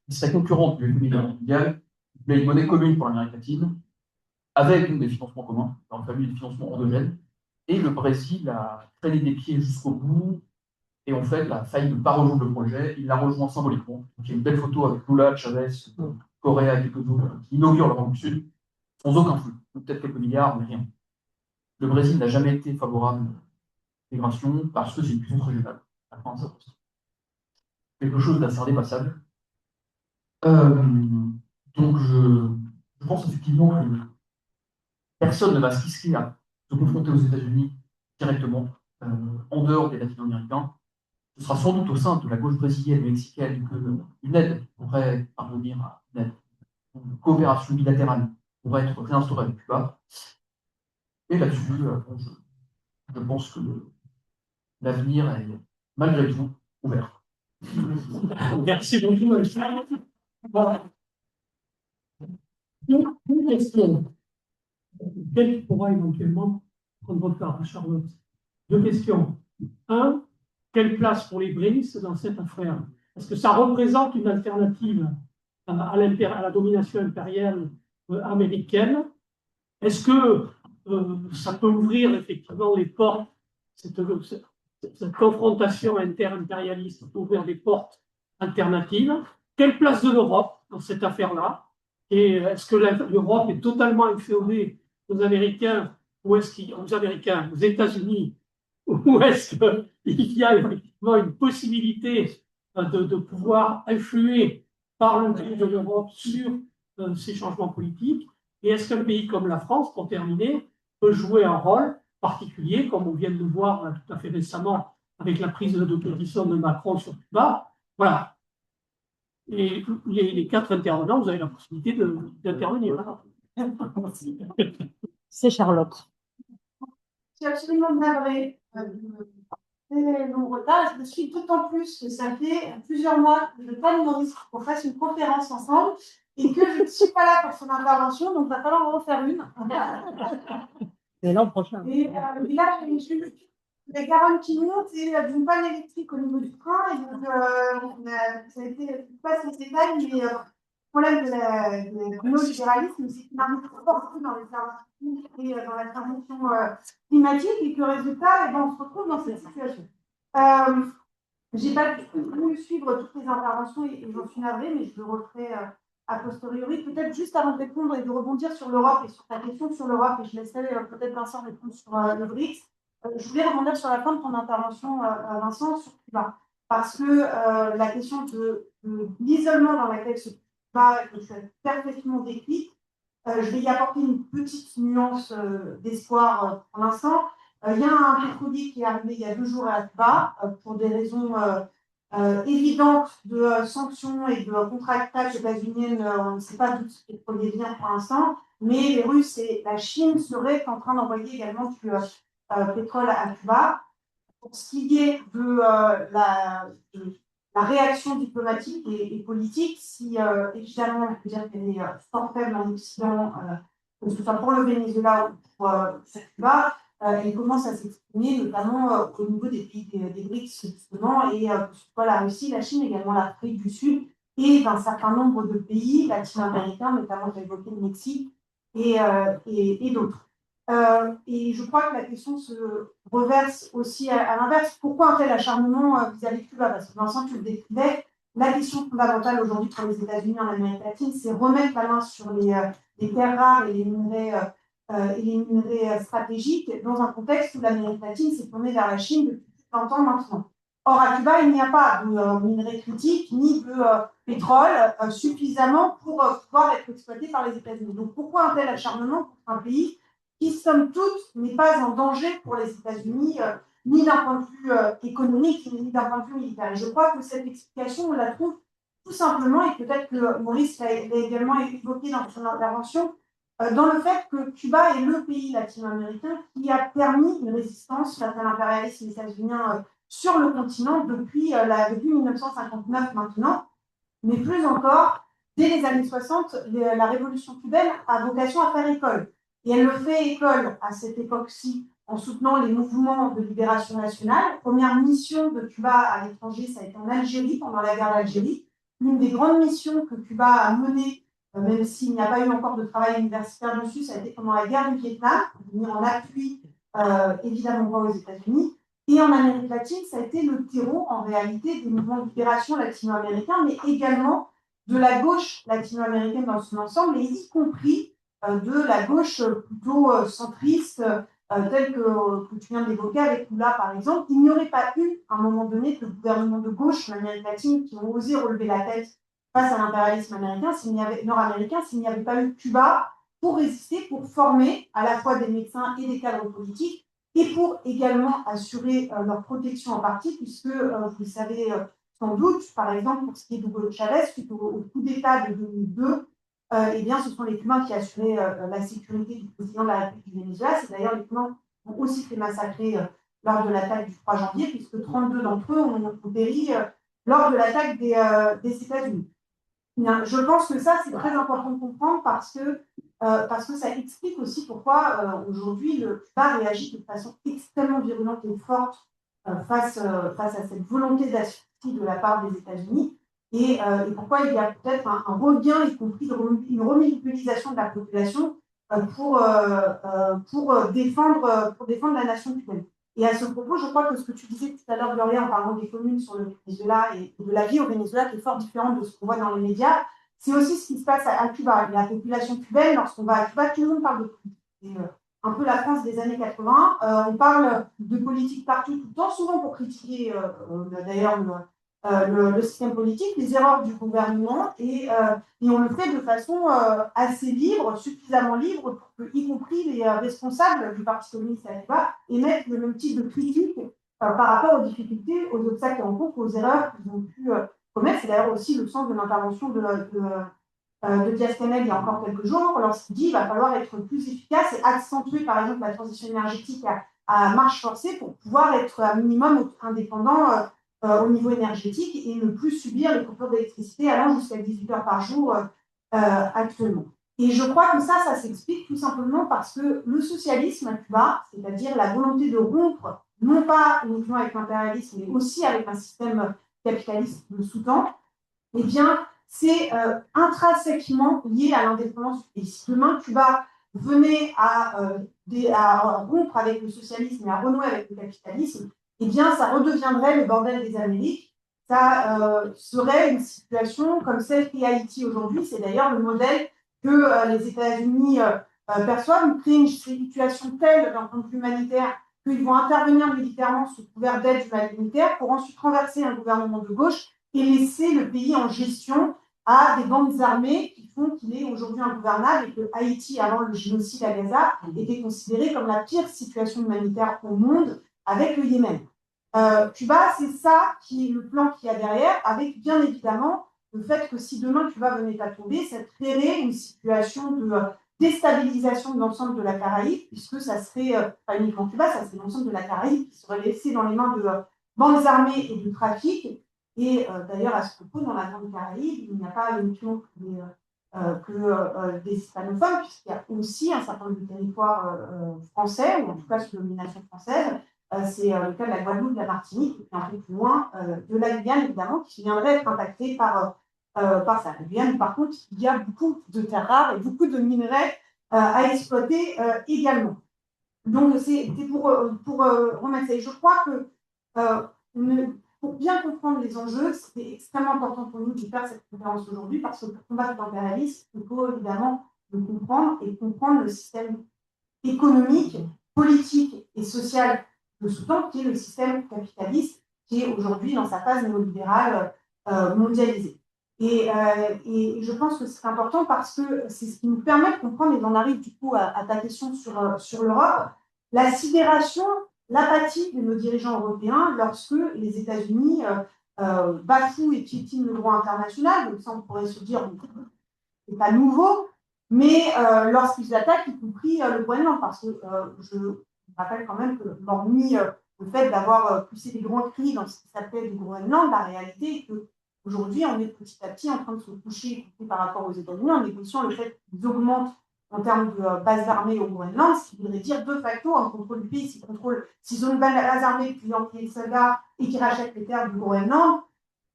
qui serait concurrente du FMI mondial, qui voulait une monnaie commune pour l'Amérique latine, avec des financements communs, il aurait fallu des financements endogènes. Et le Brésil a traîné des pieds jusqu'au bout, et en fait, a failli ne pas rejoindre le projet. Il l'a rejoint symboliquement. Donc, il y a une belle photo avec Lula, Chavez, Correa et quelques autres qui inaugurent la Banque du Sud, sans aucun flux. Peut-être quelques milliards, mais rien. Le Brésil n'a jamais été favorable à l'intégration parce que c'est une puissance régionale. Quelque chose d'assez indépassable. Donc, je pense effectivement que personne ne va se risquer à se confronter aux États-Unis directement, en dehors des Latino-Américains. Ce sera sans doute au sein de la gauche brésilienne et mexicaine qu'une aide pourrait parvenir à une coopération bilatérale pourrait être réinstaurée avec Cuba. Et là-dessus, je pense que l'avenir est malgré tout ouvert.
Merci beaucoup. Voilà. Une question. Quelle pourra éventuellement prendre votre part, Charlotte? Deux questions. Un, quelle place pour les BRICS dans cette affaire? Est-ce que ça représente une alternative à la domination impériale américaine? Est-ce que ça peut ouvrir effectivement les portes, cette confrontation inter-impérialiste peut ouvrir des portes alternatives? Quelle place de l'Europe dans cette affaire-là? Et est-ce que l'Europe est totalement inféodée aux Américains ou aux États-Unis, ou est-ce qu'il y a effectivement une possibilité de pouvoir influer par le biais de l'Europe sur ces changements politiques? Et est-ce qu'un pays comme la France, pour terminer, peut jouer un rôle particulier, comme on vient de le voir tout à fait récemment avec la prise de position de Macron sur Cuba. Voilà. Et les 4 intervenants, vous avez la possibilité d'intervenir.
C'est Charlotte.
Je suis absolument navrée de mon retard. Je me suis d'autant plus que ça fait plusieurs mois que je demande Maurice qu'on fasse une conférence ensemble et que je ne suis pas là pour son intervention, donc il va falloir en refaire une.
Et l'an prochain.
Et là, j'ai la Garonne qui monte et d'une panne électrique au niveau du train. Et donc, ça a été pas ces détails, mais le problème du néolibéralisme, c'est qu'il n'arrive pas beaucoup dans les transitions et dans la transition climatique et que résultat, on se retrouve dans cette situation. Je n'ai pas pu suivre toutes les interventions et j'en suis navrée, mais je le referai a posteriori. Peut-être juste avant de répondre et de rebondir sur l'Europe et sur ta question sur l'Europe, et je laisserai peut-être Vincent répondre sur le BRICS. Je voulais rebondir sur la fin de ton intervention, Vincent, sur Cuba. Parce que la question de l'isolement dans laquelle se Cuba, que tu as parfaitement décrit, je vais y apporter une petite nuance d'espoir pour l'instant. Il y a un pétrolier qui est arrivé il y a 2 jours à Cuba pour des raisons évidentes de sanctions et de contractage états-uniennes. On ne sait pas d'où ce pétrolier vient pour l'instant, mais les Russes et la Chine seraient en train d'envoyer également du pétrole à Cuba. Pour ce qui est de la réaction diplomatique et politique, si évidemment on peut dire qu'elle est fort faible en Occident, que ce soit pour le Venezuela ou pour Cuba, elle commence à s'exprimer notamment au niveau des pays des BRICS justement, et que ce soit la Russie, la Chine, également l'Afrique du Sud, et d'un certain nombre de pays latino-américains, notamment j'ai évoqué le Mexique et d'autres. Et je crois que la question se reverse aussi à l'inverse. Pourquoi un tel acharnement vis-à-vis de Cuba? Parce que Vincent, tu le décrivais, la question fondamentale aujourd'hui pour les États-Unis en Amérique latine, c'est remettre la main sur les terres rares et les minerais stratégiques dans un contexte où l'Amérique latine s'est tournée vers la Chine depuis 20 ans maintenant. Or, à Cuba, il n'y a pas de minerais critiques ni de pétrole suffisamment pour pouvoir être exploité par les États-Unis. Donc, pourquoi un tel acharnement contre un pays qui, somme toute, n'est pas en danger pour les États-Unis, ni d'un point de vue économique, ni d'un point de vue militaire. Et je crois que cette explication, on la trouve tout simplement, et peut-être que Maurice l'a également évoqué dans son intervention, dans le fait que Cuba est le pays latino-américain qui a permis une résistance face à l'impérialisme états-unien sur le continent depuis 1959 maintenant, mais plus encore, dès les années 60, la révolution cubaine a vocation à faire école. Et elle le fait école à cette époque-ci en soutenant les mouvements de libération nationale. Première mission de Cuba à l'étranger, ça a été en Algérie, pendant la guerre d'Algérie. L'une des grandes missions que Cuba a menées, même s'il n'y a pas eu encore de travail universitaire dessus, ça a été pendant la guerre du Vietnam, venir en appui, évidemment pas aux États-Unis. Et en Amérique latine, ça a été le terreau, en réalité, des mouvements de libération latino-américains, mais également de la gauche latino-américaine dans son ensemble, et y compris de la gauche plutôt centriste, telle que tu viens d'évoquer avec Lula, par exemple. Il n'y aurait pas eu, à un moment donné, de gouvernement de gauche en Amérique latine qui ont osé relever la tête face à l'impérialisme américain, nord-américain, s'il n'y avait pas eu Cuba pour résister, pour former à la fois des médecins et des cadres politiques, et pour également assurer leur protection en partie, puisque, vous le savez sans doute, par exemple, pour ce qui est d'Hugo Chavez, suite au coup d'État de 2002, eh bien, ce sont les Cubains qui assuraient la sécurité du président de la République du Venezuela. C'est d'ailleurs les Cubains qui ont aussi fait massacrer lors de l'attaque du 3 janvier, puisque 32 d'entre eux ont péri lors de l'attaque des États-Unis. Je pense que ça, c'est très important de comprendre parce que ça explique aussi pourquoi aujourd'hui le Cuba réagit de façon extrêmement virulente et forte face à cette volonté d'asphyxie de la part des États-Unis et pourquoi il y a peut-être un regain, y compris une remobilisation de la population pour défendre la nation cubaine. Et à ce propos, je crois que ce que tu disais tout à l'heure, Gloria, en parlant des communes sur le Venezuela et de la vie au Venezuela, qui est fort différente de ce qu'on voit dans les médias, c'est aussi ce qui se passe à Cuba. La population cubaine, lorsqu'on va à Cuba, tout le monde parle de politique. C'est un peu la France des années 80. On parle de politique partout, tout le temps, souvent pour critiquer d'ailleurs le système politique, les erreurs du gouvernement, et on le fait de façon assez libre, suffisamment libre pour que, y compris les responsables du Parti communiste à Cuba, émettent le même type de critique
par rapport aux difficultés, aux obstacles qu'ils rencontrent, aux erreurs qu'ils ont pu commettre. C'est d'ailleurs aussi le sens de l'intervention de Diaz-Canel il y a encore quelques jours, lorsqu'il dit qu'il va falloir être plus efficace et accentuer, par exemple, la transition énergétique à marche forcée pour pouvoir être un minimum indépendant au niveau énergétique et ne plus subir les coupures d'électricité allant jusqu'à 18 heures par jour actuellement. Et je crois que ça s'explique tout simplement parce que le socialisme à Cuba, c'est-à-dire la volonté de rompre, non pas uniquement avec l'impérialisme, mais aussi avec un système capitaliste de sous-temps, eh bien, c'est intrinsèquement lié à l'indépendance du pays. Si demain Cuba venait à rompre avec le socialisme et à renouer avec le capitalisme, eh bien, ça redeviendrait le bordel des Amériques. Ça serait une situation comme celle qu'est Haïti aujourd'hui. C'est d'ailleurs le modèle que les États-Unis perçoivent, créer une situation telle d'un point de vue humanitaire qu'ils vont intervenir militairement sous couvert d'aide humanitaire pour ensuite renverser un gouvernement de gauche et laisser le pays en gestion à des bandes armées qui font qu'il est aujourd'hui ingouvernable et que Haïti, avant le génocide à Gaza, était considéré comme la pire situation humanitaire au monde avec le Yémen. Cuba, c'est ça qui est le plan qu'il y a derrière, avec bien évidemment le fait que si demain Cuba venait à tomber, ça créerait une situation de déstabilisation de l'ensemble de la Caraïbe, puisque ça serait, pas uniquement Cuba, ça serait l'ensemble de la Caraïbe qui serait laissé dans les mains de bandes armées et de trafic. Et d'ailleurs, à ce propos, dans la Grande Caraïbe, il n'y a pas uniquement que des hispanophones, puisqu'il y a aussi un certain nombre de territoires français, ou en tout cas sous domination française. C'est le cas de la Guadeloupe, de la Martinique, et puis un peu plus loin de la Guyane, évidemment, qui viendrait être impactée par ça. La Guyane, par contre, il y a beaucoup de terres rares et beaucoup de minerais à exploiter également. Donc, c'est pour remettre ça. Et je crois que pour bien comprendre les enjeux, c'était extrêmement important pour nous de faire cette conférence aujourd'hui parce que pour combattre l'impérialisme, il faut évidemment le comprendre et comprendre le système économique, politique et social de sous-temps qui est le système capitaliste qui est aujourd'hui dans sa phase néolibérale mondialisée. Et je pense que c'est important parce que c'est ce qui nous permet de comprendre, et j'en arrive du coup à ta question sur l'Europe, la sidération, l'apathie de nos dirigeants européens lorsque les États-Unis bafouent et piétinent le droit international. Donc ça, on pourrait se dire, c'est pas nouveau, mais lorsqu'ils attaquent, y compris le Groenland, parce que je rappelle quand même que hormis le fait d'avoir poussé des grands cris dans ce qui s'appelle du Groenland, la réalité est qu'aujourd'hui, on est petit à petit en train de se coucher par rapport aux États-Unis en négociant le fait qu'ils augmentent en termes de base d'armée au Groenland, ce qui voudrait dire de facto un contrôle du pays. S'ils ont une base armée depuis envoyer des soldats et qui rachètent les terres du Groenland,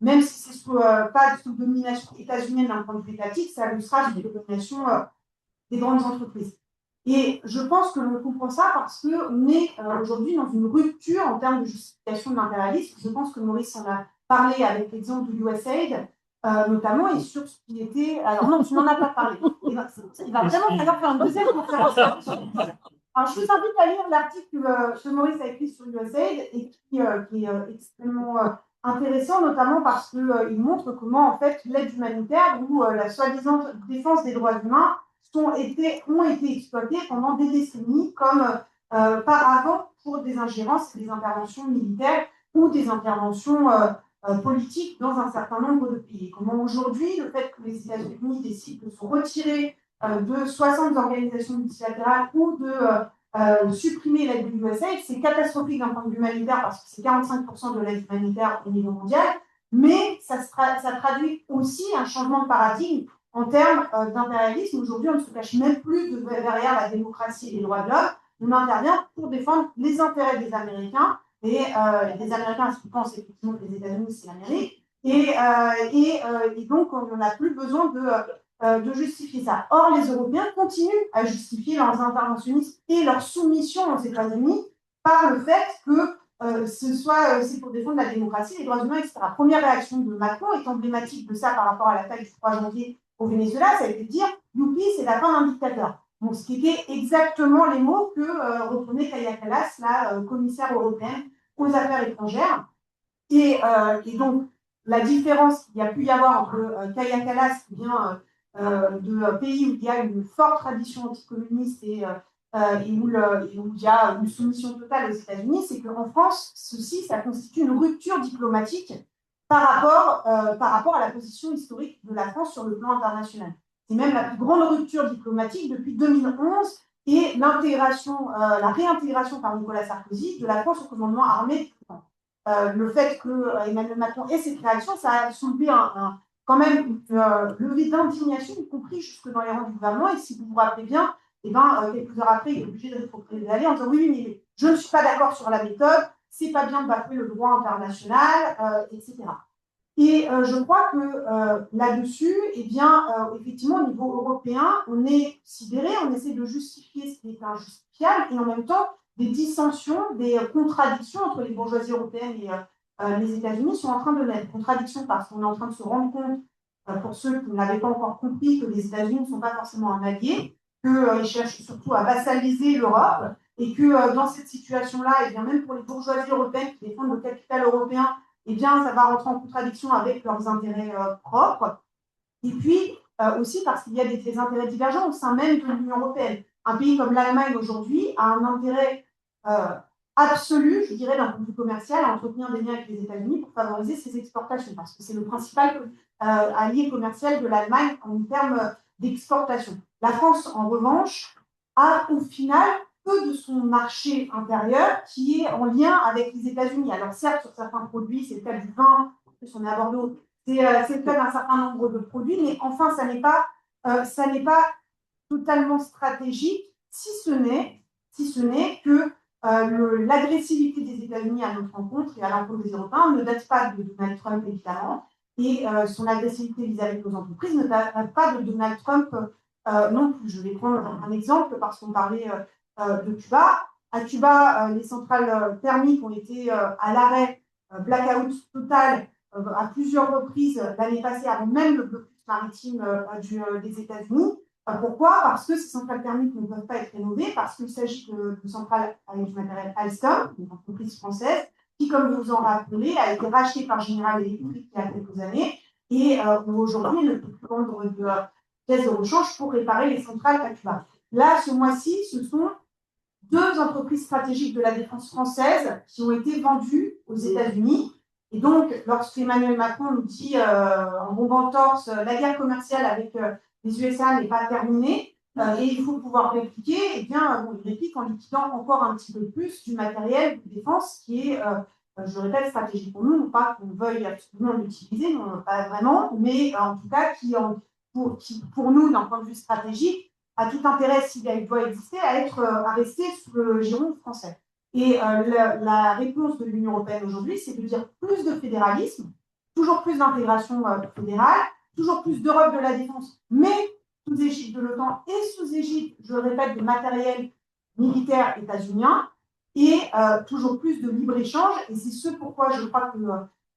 même si ce n'est pas sous domination états-unienne d'un point de vue étatique, ça le sera sous domination des grandes entreprises. Et je pense que l'on comprend ça parce qu'on est aujourd'hui dans une rupture en termes de justification de l'impérialisme. Je pense que Maurice en a parlé avec l'exemple du USAID, notamment, et sur ce qui était... Alors non, tu n'en as pas parlé. Il va vraiment falloir faire une deuxième conférence. Alors, je vous invite à lire l'article que Maurice a écrit sur USAID et qui est extrêmement intéressant, notamment parce qu'il montre comment, en fait, l'aide humanitaire ou la soi-disant défense des droits humains ont été exploités pendant des décennies comme paravent pour des ingérences, des interventions militaires ou des interventions politiques dans un certain nombre de pays. Comment aujourd'hui, le fait que les États-Unis décident de se retirer de 60 organisations multilatérales ou de supprimer l'aide de l'USAID, c'est catastrophique d'un point de vue humanitaire parce que c'est 45% de l'aide humanitaire au niveau mondial, mais ça traduit aussi un changement de paradigme en termes d'impérialisme. Aujourd'hui, on ne se cache même plus derrière la démocratie et les droits de l'homme. On intervient pour défendre les intérêts des Américains. Et les Américains, ce qu'ils pensent effectivement que les États-Unis, c'est l'Amérique. Et donc, on n'a plus besoin de justifier ça. Or, les Européens continuent à justifier leurs interventionnismes et leur soumission aux États-Unis par le fait que c'est pour défendre la démocratie, les droits humains, etc. Première réaction de Macron est emblématique de ça par rapport à l'attaque du 3 janvier au Venezuela, ça a été de dire « Youpi, c'est la fin d'un dictateur ». Donc, ce qui était exactement les mots que reprenait Kaja Kallas, la commissaire européenne aux affaires étrangères. Et donc, la différence qu'il y a pu y avoir entre Kaja Kallas, qui vient de pays où il y a une forte tradition anticommuniste et et où il y a une soumission totale aux États-Unis, c'est qu'en France, ça constitue une rupture diplomatique par rapport à la position historique de la France sur le plan international. C'est même la plus grande rupture diplomatique depuis 2011 et la réintégration par Nicolas Sarkozy de la France au commandement armé. Le fait que Emmanuel Macron ait cette réaction, ça a soulevé quand même une levée d'indignation, y compris jusque dans les rangs du gouvernement. Et si vous vous rappelez bien, quelques heures après, il est obligé de rétrograder en disant oui, mais je ne suis pas d'accord sur la méthode, c'est pas bien de bafouer le droit international, etc. Et je crois que là-dessus, effectivement, au niveau européen, on est sidéré, on essaie de justifier ce qui est injustifiable, et en même temps, des dissensions, des contradictions entre les bourgeoisies européennes et les États-Unis sont en train de naître. Contradictions parce qu'on est en train de se rendre compte, pour ceux qui n'avaient pas encore compris, que les États-Unis ne sont pas forcément un allié, qu'ils cherchent surtout à vassaliser l'Europe, et que dans cette situation-là, et bien même pour les bourgeoisies européennes qui défendent le capital européen, eh bien, ça va rentrer en contradiction avec leurs intérêts propres. Et puis, aussi parce qu'il y a des intérêts divergents au sein même de l'Union européenne. Un pays comme l'Allemagne aujourd'hui a un intérêt absolu, je dirais, d'un point de vue commercial, à entretenir des liens avec les États-Unis pour favoriser ses exportations, parce que c'est le principal allié commercial de l'Allemagne en termes d'exportation. La France, en revanche, a au final peu de son marché intérieur qui est en lien avec les États-Unis. Alors certes, sur certains produits, c'est le cas du vin, en plus on est à Bordeaux, c'est le cas d'un certain nombre de produits, mais enfin, ça n'est pas totalement stratégique, si ce n'est que l'agressivité des États-Unis à notre rencontre et à l'encontre des Européens ne date pas de Donald Trump, évidemment, et son agressivité vis-à-vis de nos entreprises ne date pas de Donald Trump non plus. Je vais prendre un exemple parce qu'on parlait de Cuba. À Cuba, les centrales thermiques ont été à l'arrêt, blackout total, à plusieurs reprises l'année passée, avant même le blocus maritime des États-Unis. Pourquoi? Parce que ces centrales thermiques ne peuvent pas être rénovées, parce qu'il s'agit de centrales avec du matériel Alstom, une entreprise française, qui, comme vous vous en rappelez, a été rachetée par General Electric il y a quelques années, et aujourd'hui ne peut plus vendre de pièces de rechange pour réparer les centrales à Cuba. Là, ce mois-ci, ce sont 2 entreprises stratégiques de la défense française qui ont été vendues aux États-Unis. Et donc, lorsque Emmanuel Macron nous dit en bombant le torse, la guerre commerciale avec les USA n'est pas terminée et il faut pouvoir répliquer, eh bien, il réplique en liquidant encore un petit peu plus du matériel de défense qui est, je le répète, stratégique pour nous, non pas qu'on veuille absolument l'utiliser, non, pas vraiment, mais en tout cas qui, pour nous, d'un point de vue stratégique, a tout intérêt, s'il doit exister, à rester sous le giron français. Et la réponse de l'Union européenne aujourd'hui, c'est de dire plus de fédéralisme, toujours plus d'intégration fédérale, toujours plus d'Europe de la défense, mais sous égide de l'OTAN et sous égide, je le répète, de matériel militaire états-unien, et toujours plus de libre-échange. Et c'est ce pourquoi je crois que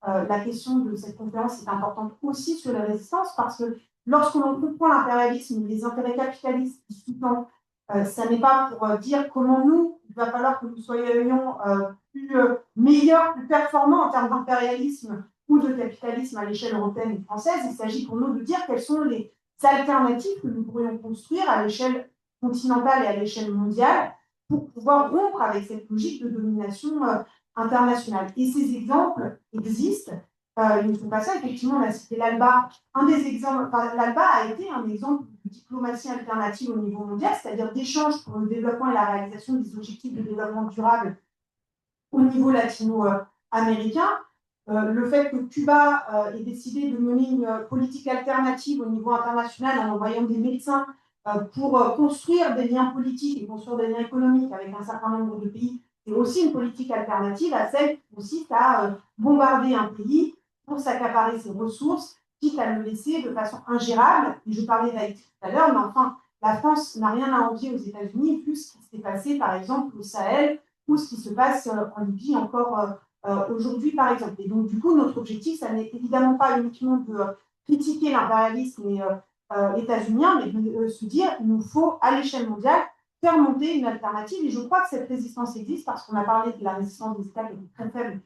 la question de cette conférence est importante aussi sur la résistance, parce que lorsque l'on comprend l'impérialisme, les intérêts capitalistes qui sous-tendent, ça n'est pas pour dire comment nous, il va falloir que nous soyons plus meilleurs, plus performants en termes d'impérialisme ou de capitalisme à l'échelle européenne et française. Il s'agit pour nous de dire quelles sont les alternatives que nous pourrions construire à l'échelle continentale et à l'échelle mondiale pour pouvoir rompre avec cette logique de domination internationale. Et ces exemples existent. Ils ne sont pas ça. Effectivement, on a cité l'ALBA. Un des exemples, l'ALBA a été un exemple de diplomatie alternative au niveau mondial, c'est-à-dire d'échange pour le développement et la réalisation des objectifs de développement durable au niveau latino-américain. Le fait que Cuba ait décidé de mener une politique alternative au niveau international en envoyant des médecins pour construire des liens politiques et construire des liens économiques avec un certain nombre de pays, c'est aussi une politique alternative à celle qui consiste à bombarder un pays pour s'accaparer ses ressources, quitte à le laisser de façon ingérable. Et je parlais d'Haïti tout à l'heure, mais enfin, la France n'a rien à envier aux États-Unis, vu ce qui s'est passé, par exemple, au Sahel, ou ce qui se passe en Libye encore aujourd'hui, par exemple. Et donc, du coup, notre objectif, ça n'est évidemment pas uniquement de critiquer l'impérialisme états-unien, mais de se dire qu'il nous faut, à l'échelle mondiale, faire monter une alternative. Et je crois que cette résistance existe, parce qu'on a parlé de la résistance des États qui est très faible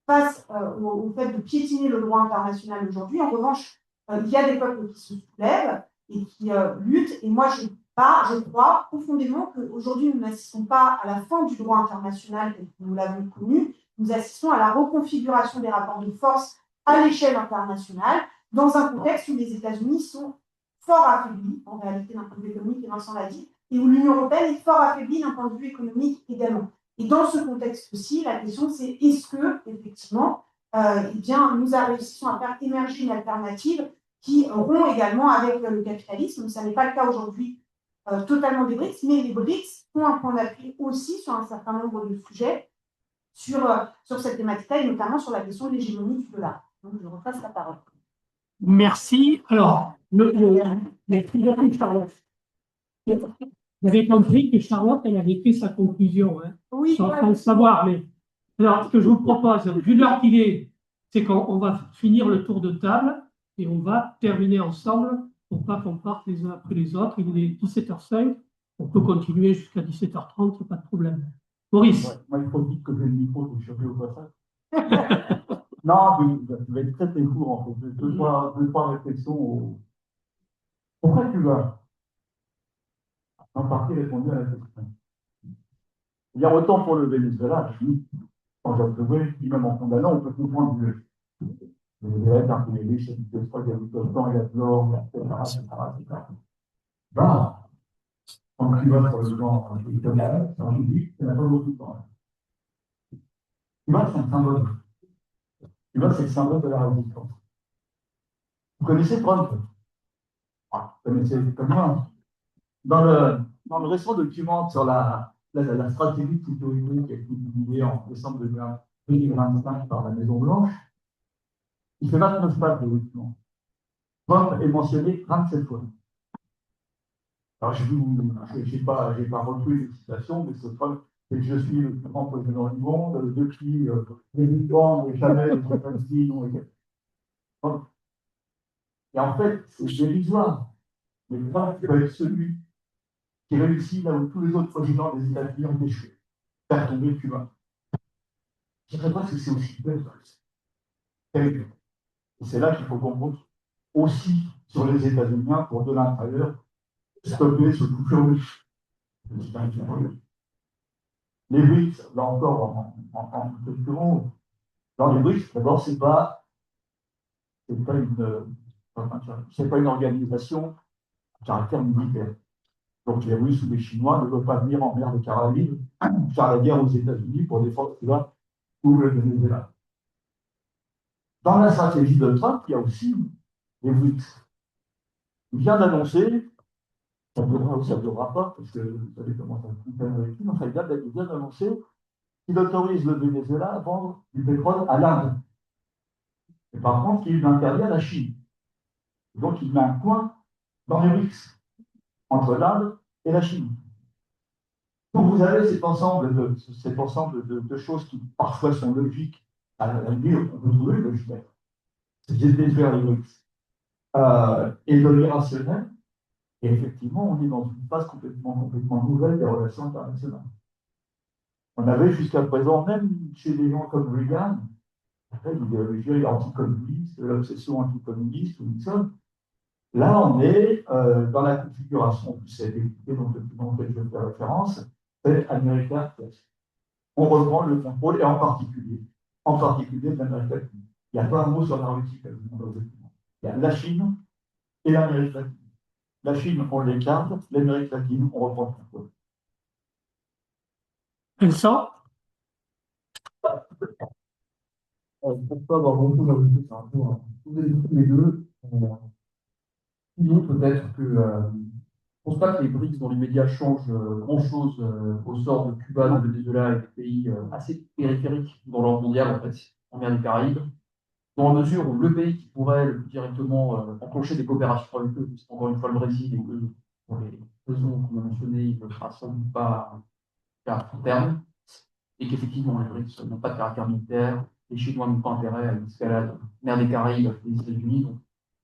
face au fait de piétiner le droit international aujourd'hui. En revanche, il y a des peuples qui se soulèvent et qui luttent. Et moi, je bah, je crois profondément qu'aujourd'hui, nous n'assistons pas à la fin du droit international tel que nous l'avons connu, nous assistons à la reconfiguration des rapports de force à l'échelle internationale, dans un contexte où les États-Unis sont fort affaiblis, en réalité d'un point de vue économique, et Vincent l'a dit, et où l'Union européenne est fort affaiblie d'un point de vue économique également. Et dans ce contexte-ci, la question c'est est-ce que, effectivement, eh bien, nous réussissons à faire émerger une alternative qui rompt également avec le capitalisme. Ça n'est pas le cas aujourd'hui totalement des BRICS, mais les BRICS ont un point d'appui aussi sur un certain nombre de sujets sur cette thématique-là, et notamment sur la question de l'hégémonie du dollar. Donc, je repasse la parole.
Merci. Alors, Charlotte. Vous avez compris que Charlotte, elle avait fait sa conclusion, hein,
Oui,
sans le savoir. Mais alors, ce que je vous propose, vu l'heure qu'il est, c'est qu'on va finir le tour de table et on va terminer ensemble pour pas qu'on parte les uns après les autres. Il est 17h05. On peut continuer jusqu'à 17h30, pas de problème. Maurice.
Ouais, moi, il faut vite que j'ai le micro pour choper au passage. Non, je vais être très très court en fait. Deux, trois réflexions. Pourquoi tu vas en partie répondu à la question? Il y a autant pour le Venezuela, quand j'ai trouvé, puis même en condamnant, on peut comprendre que le Venezuela est un peu riche, c'est du pétrole, il y a du temps, il y a de l'or, etc. Bah, quand tu vas sur le plan économique, ça je dis, il n'y a pas beaucoup de temps. Cuba, c'est un symbole. Cuba, c'est le symbole de la résistance. Vous connaissez Trump? Ah, vous connaissez comme moi. Dans le récent document sur la stratégie de sécurité qui a été publiée en décembre 2025 par la Maison-Blanche, il fait 29 pages de document. Trump est mentionné 27 fois. Alors, je n'ai pas repris les citations, mais ce Trump, c'est que je suis le plus grand président du monde, depuis les Liban, les Chanel, les Palestine, et en fait, c'est dérisoire. Mais Trump peut être celui qui réussit là où tous les autres présidents des États-Unis ont échoué, faire tomber Cuba. Je ne sais pas si c'est aussi bête. Et c'est là qu'il faut qu'on compte aussi sur les États-Unis pour de l'intérieur stopper ce coup russe. Les BRICS, là encore, en quelques mots, dans les BRICS, d'abord, c'est pas une organisation à caractère militaire. Donc les Russes ou les Chinois ne veulent pas venir en mer de Caraïbes faire la guerre aux États-Unis pour défendre Cuba ou le Venezuela. Dans la stratégie de Trump, il y a aussi les BRICS. Il vient d'annoncer, ça durera ou ça ne durera pas, parce que vous savez comment ça fonctionne avec lui, enfin, il vient d'annoncer qu'il autorise le Venezuela à vendre du pétrole à l'Inde. Et par contre, il l'interdit à la Chine. Et donc, il met un point dans les BRICS, entre l'Inde et la Chine. Donc, vous avez cet ensemble de choses qui parfois sont logiques. À la limite, on peut trouver le logique. C'est détruire les BRICS. Et de l'irrationnel. Et effectivement, on est dans une phase complètement nouvelle des relations internationales. On avait jusqu'à présent, même chez des gens comme Reagan, l'idéologie anticommuniste, l'obsession anticommuniste ou Nixon. Là, on est dans la configuration du CFDT, donc le document auquel je fais référence, c'est America First. On reprend le contrôle, et en particulier de l'Amérique latine. Il n'y a pas un mot sur la Russie dans le document. Il y a la Chine et l'Amérique latine. La Chine, on l'écarte, l'Amérique latine, on reprend le contrôle.
Vincent?
Pourquoi avoir beaucoup d'ajouter par rapport à tous les deux? Sinon, peut-être que je ne pense pas que les BRICS dans les médias changent grand-chose au sort de Cuba, de Venezuela et des pays assez périphériques dans l'ordre mondial, en fait, en mer des Caraïbes, dans la mesure où le pays qui pourrait le plus directement enclencher des coopérations avec eux, c'est encore une fois le Brésil, et que pour les raisons qu'on a mentionnées, il ne sera sans doute pas à court terme, et qu'effectivement, les BRICS n'ont pas de caractère militaire, les Chinois n'ont pas intérêt à une escalade mer des Caraïbes avec les États-Unis. Donc,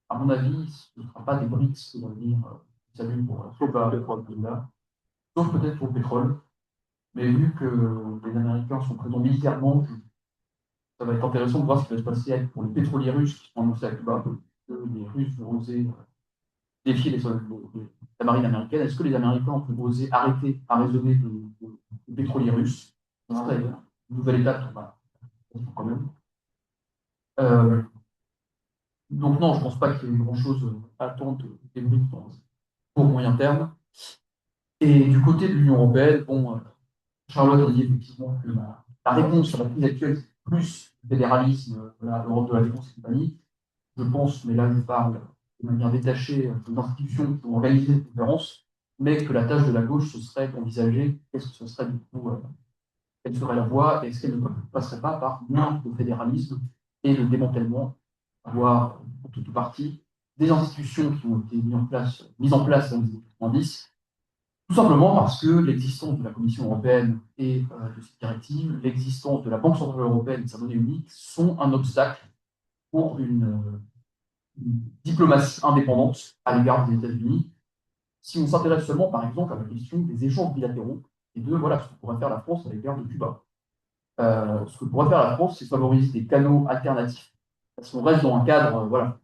à mon avis, ce ne sera pas des BRICS qui vont venir salut pour Cuba, là, sauf peut-être pour le pétrole. Mais vu que les Américains sont présents militairement, ça va être intéressant de voir ce qui va se passer pour les pétroliers russes qui sont annoncés à Cuba, que les Russes vont oser
défier la marine américaine. Est-ce que les Américains ont osé arrêter à raisonner de pétroliers russes? Ce serait une nouvelle étape quand même. Donc non, je ne pense pas qu'il y ait grand-chose à attendre des Briques pour moyen terme. Et du côté de l'Union européenne, bon, Charlotte a dit effectivement que la réponse à la crise actuelle, c'est plus le fédéralisme, l'Europe de la défense et compagnie. Je pense, mais là je parle de manière détachée des institutions qui ont organisé cette conférence, mais que la tâche de la gauche, ce serait d'envisager qu'est-ce que ce serait du coup, quelle serait la voie, et est-ce qu'elle ne passerait pas par moins de fédéralisme et de démantèlement, voire pour toute partie, des institutions qui ont été mises en place dans les années 90, tout simplement parce que l'existence de la Commission européenne et de cette directive, l'existence de la Banque centrale européenne et de sa monnaie unique sont un obstacle pour une diplomatie indépendante à l'égard des États-Unis. Si on s'intéresse seulement, par exemple, à la question des échanges bilatéraux et de voilà, ce que pourrait faire la France à l'égard de Cuba. Ce que pourrait faire la France, c'est favoriser des canaux alternatifs. Parce qu'on reste dans un cadre, voilà.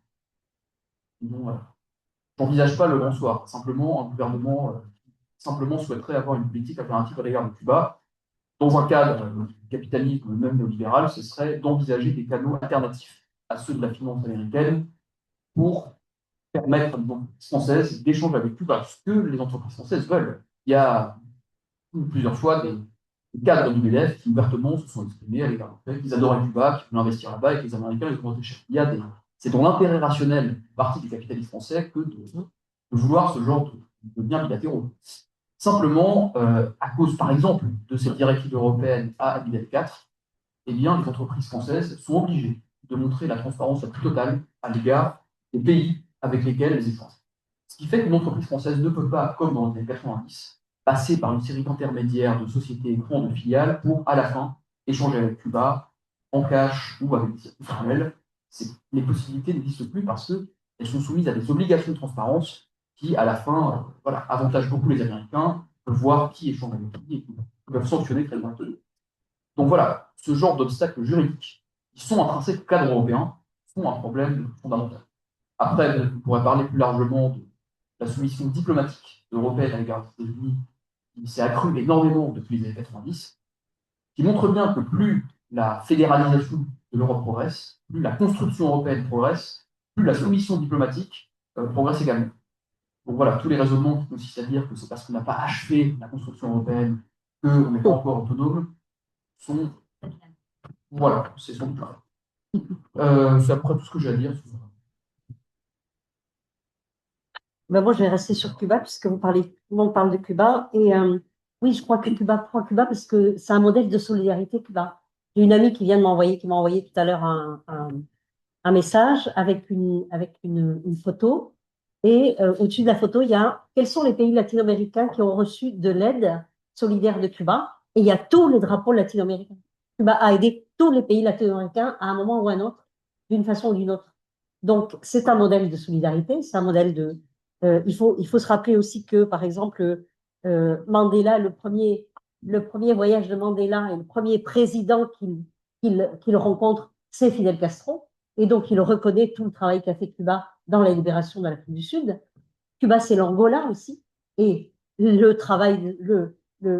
J'envisage pas le grand soir. Simplement, un gouvernement simplement souhaiterait avoir une politique alternative à l'égard de Cuba. Dans un cadre du capitalisme, même néolibéral, ce serait d'envisager des canaux alternatifs à ceux de la finance américaine pour permettre aux entreprises françaises d'échanger avec Cuba, ce que les entreprises françaises veulent. Il y a plusieurs fois des cadres du BDF qui ouvertement se sont exprimés à l'égard du fait qu'ils adoraient Cuba, qu'ils voulaient investir là-bas et que les Américains les ont montés cher. C'est dans l'intérêt rationnel du parti du capitalisme français que de vouloir ce genre de biens bilatéraux. Simplement, à cause, par exemple, de cette directive européenne à habitat 4, eh bien, les entreprises françaises sont obligées de montrer la transparence la plus totale à l'égard des pays avec lesquels elles échangent. Ce qui fait qu'une entreprise française ne peut pas, comme dans les années 90, passer par une série d'intermédiaires, de sociétés, grandes de filiales, pour, à la fin, échanger avec Cuba, en cash ou avec des circuits parallèles. Les possibilités n'existent plus parce qu'elles sont soumises à des obligations de transparence qui, à la fin, voilà, avantagent beaucoup les Américains, peuvent voir qui échange avec qui et qui peuvent sanctionner très directement. Donc voilà, ce genre d'obstacles juridiques qui sont intrinsèques au cadre européen sont un problème fondamental. Après, on pourrait parler plus largement de la soumission diplomatique européenne à l'égard des États-Unis, qui s'est accrue énormément depuis les années 90, qui montre bien que plus la fédéralisation de l'Europe progresse, plus la construction européenne progresse, plus la soumission diplomatique progresse également. Donc voilà, tous les raisonnements qui consistent à dire que c'est parce qu'on n'a pas achevé la construction européenne qu'on n'est pas encore autonome sont. Voilà, c'est son plan. C'est à peu près tout ce que j'ai à dire.
Ben moi, je vais rester sur Cuba, puisque tout le monde parle de Cuba. Et oui, je crois que Cuba prend Cuba parce que c'est un modèle de solidarité, Cuba. J'ai une amie qui m'a envoyé tout à l'heure un message avec une photo. Et au-dessus de la photo, il y a quels sont les pays latino-américains qui ont reçu de l'aide solidaire de Cuba. Et il y a tous les drapeaux latino-américains. Cuba a aidé tous les pays latino-américains à un moment ou à un autre, d'une façon ou d'une autre. Donc, c'est un modèle de solidarité, c'est un modèle de. Il faut se rappeler aussi que, par exemple, Mandela, le premier voyage de Mandela et le premier président qu'il rencontre, c'est Fidel Castro. Et donc, il reconnaît tout le travail qu'a fait Cuba dans la libération de l'Afrique du Sud. Cuba, c'est l'Angola aussi. Et le travail,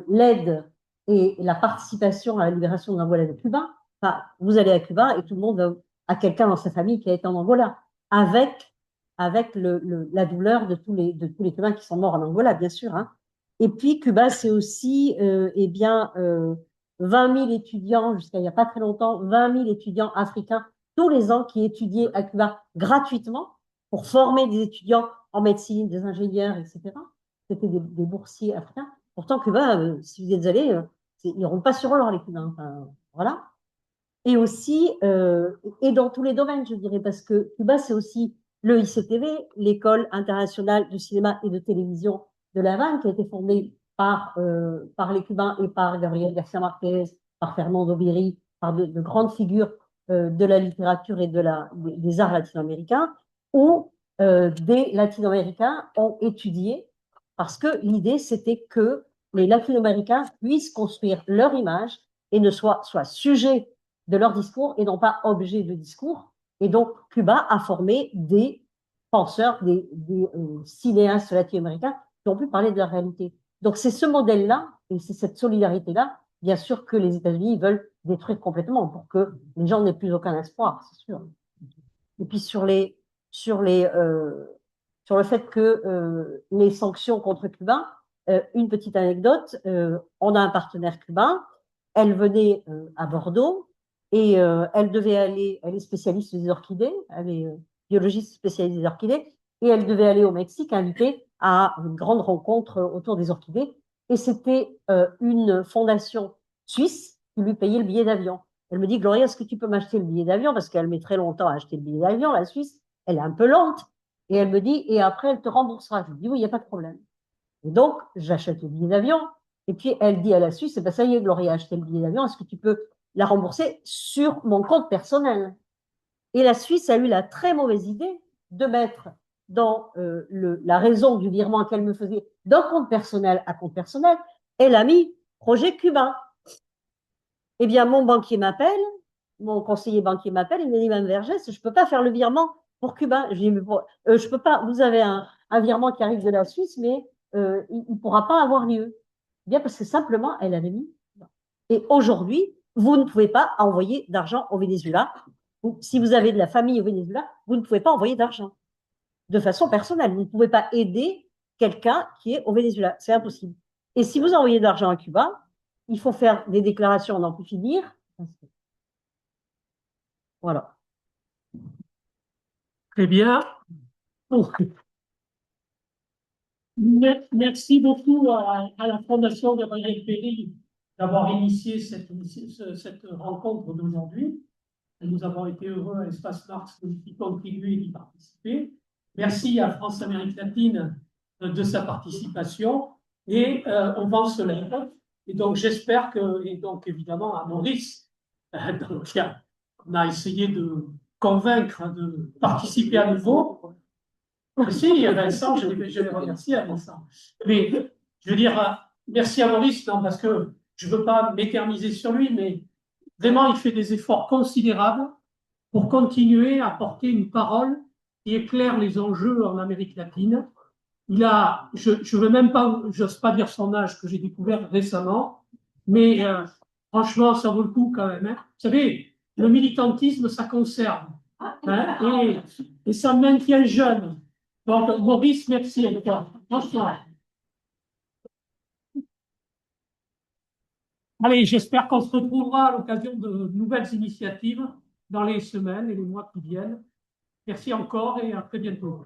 l'aide et la participation à la libération de l'Angola de Cuba, enfin, vous allez à Cuba et tout le monde a quelqu'un dans sa famille qui a été en Angola, avec la douleur de tous les Cubains qui sont morts en Angola, bien sûr. Hein. Et puis, Cuba, c'est aussi 20 000 étudiants, jusqu'à il n'y a pas très longtemps, 20 000 étudiants africains tous les ans qui étudiaient à Cuba gratuitement pour former des étudiants en médecine, des ingénieurs, etc. C'était des boursiers africains. Pourtant, Cuba, si vous y êtes allés, ils ne roulent pas sur l'or, les Cubains. Enfin, voilà. Et aussi, et dans tous les domaines, je dirais, parce que Cuba, c'est aussi le ICTV, l'École internationale de cinéma et de télévision de La Havane, qui a été fondée par les Cubains et par Gabriel García Márquez, par Fernando Biri, par de grandes figures de la littérature et des arts latino-américains, où des latino-américains ont étudié, parce que l'idée, c'était que les latino-américains puissent construire leur image et ne soient sujets de leur discours et non pas objet de discours. Et donc, Cuba a formé des penseurs, des cinéastes latino-américains qui ont pu parler de la réalité. Donc c'est ce modèle-là et c'est cette solidarité-là, bien sûr, que les États-Unis veulent détruire complètement pour que les gens n'aient plus aucun espoir, c'est sûr. Et puis sur sur le fait que les sanctions contre Cuba, une petite anecdote, on a un partenaire cubain, elle venait à Bordeaux et elle devait aller, elle est spécialiste des orchidées, elle est biologiste spécialiste des orchidées, et elle devait aller au Mexique invitée à une grande rencontre autour des orchidées. Et c'était une fondation suisse qui lui payait le billet d'avion. Elle me dit, Gloria, est-ce que tu peux m'acheter le billet d'avion? Parce qu'elle met très longtemps à acheter le billet d'avion, la Suisse. Elle est un peu lente. Et elle me dit, et après, elle te remboursera. Je lui dis, oui, il n'y a pas de problème. Et donc, j'achète le billet d'avion. Et puis, elle dit à la Suisse, eh ben, ça y est, Gloria a acheté le billet d'avion. Est-ce que tu peux la rembourser sur mon compte personnel? Et la Suisse a eu la très mauvaise idée de mettre dans la raison du virement qu'elle me faisait d'un compte personnel à compte personnel, elle a mis projet cubain. Eh bien, mon banquier m'appelle, mon conseiller banquier m'appelle, il me dit, Mme Vergès, je ne peux pas faire le virement pour Cuba. Je dis, mais je peux pas, vous avez un virement qui arrive de la Suisse, mais il ne pourra pas avoir lieu. Bien, parce que simplement, elle avait mis. Et aujourd'hui, vous ne pouvez pas envoyer d'argent au Venezuela. Si vous avez de la famille au Venezuela, vous ne pouvez pas envoyer d'argent de façon personnelle. Vous ne pouvez pas aider quelqu'un qui est au Venezuela. C'est impossible. Et si vous envoyez de l'argent à Cuba, il faut faire des déclarations, on n'en peut finir. Voilà.
Très bien. Oh. Merci beaucoup à la Fondation Gabriel Péry d'avoir initié cette rencontre d'aujourd'hui. Nous avons été heureux à Espace Mars d'y contribuer et d'y participer. Merci à France-Amérique latine de sa participation. Et on va se lève. Et donc, j'espère que, et donc évidemment à Maurice, donc, on a essayé de convaincre de participer à nouveau. Si, Vincent, je vais remercier à Vincent. Mais je veux dire, merci à Maurice, non, parce que je ne veux pas m'éterniser sur lui, mais vraiment, il fait des efforts considérables pour continuer à porter une parole qui éclaire les enjeux en Amérique latine. Il a, je veux même pas, j'ose pas dire son âge que j'ai découvert récemment, mais franchement, ça vaut le coup quand même. Hein. Vous savez, le militantisme, ça conserve, hein, et ça maintient jeune. Donc, Maurice, merci à toi. Bonsoir. Allez, j'espère qu'on se retrouvera à l'occasion de nouvelles initiatives dans les semaines et les mois qui viennent. Merci encore et à très bientôt.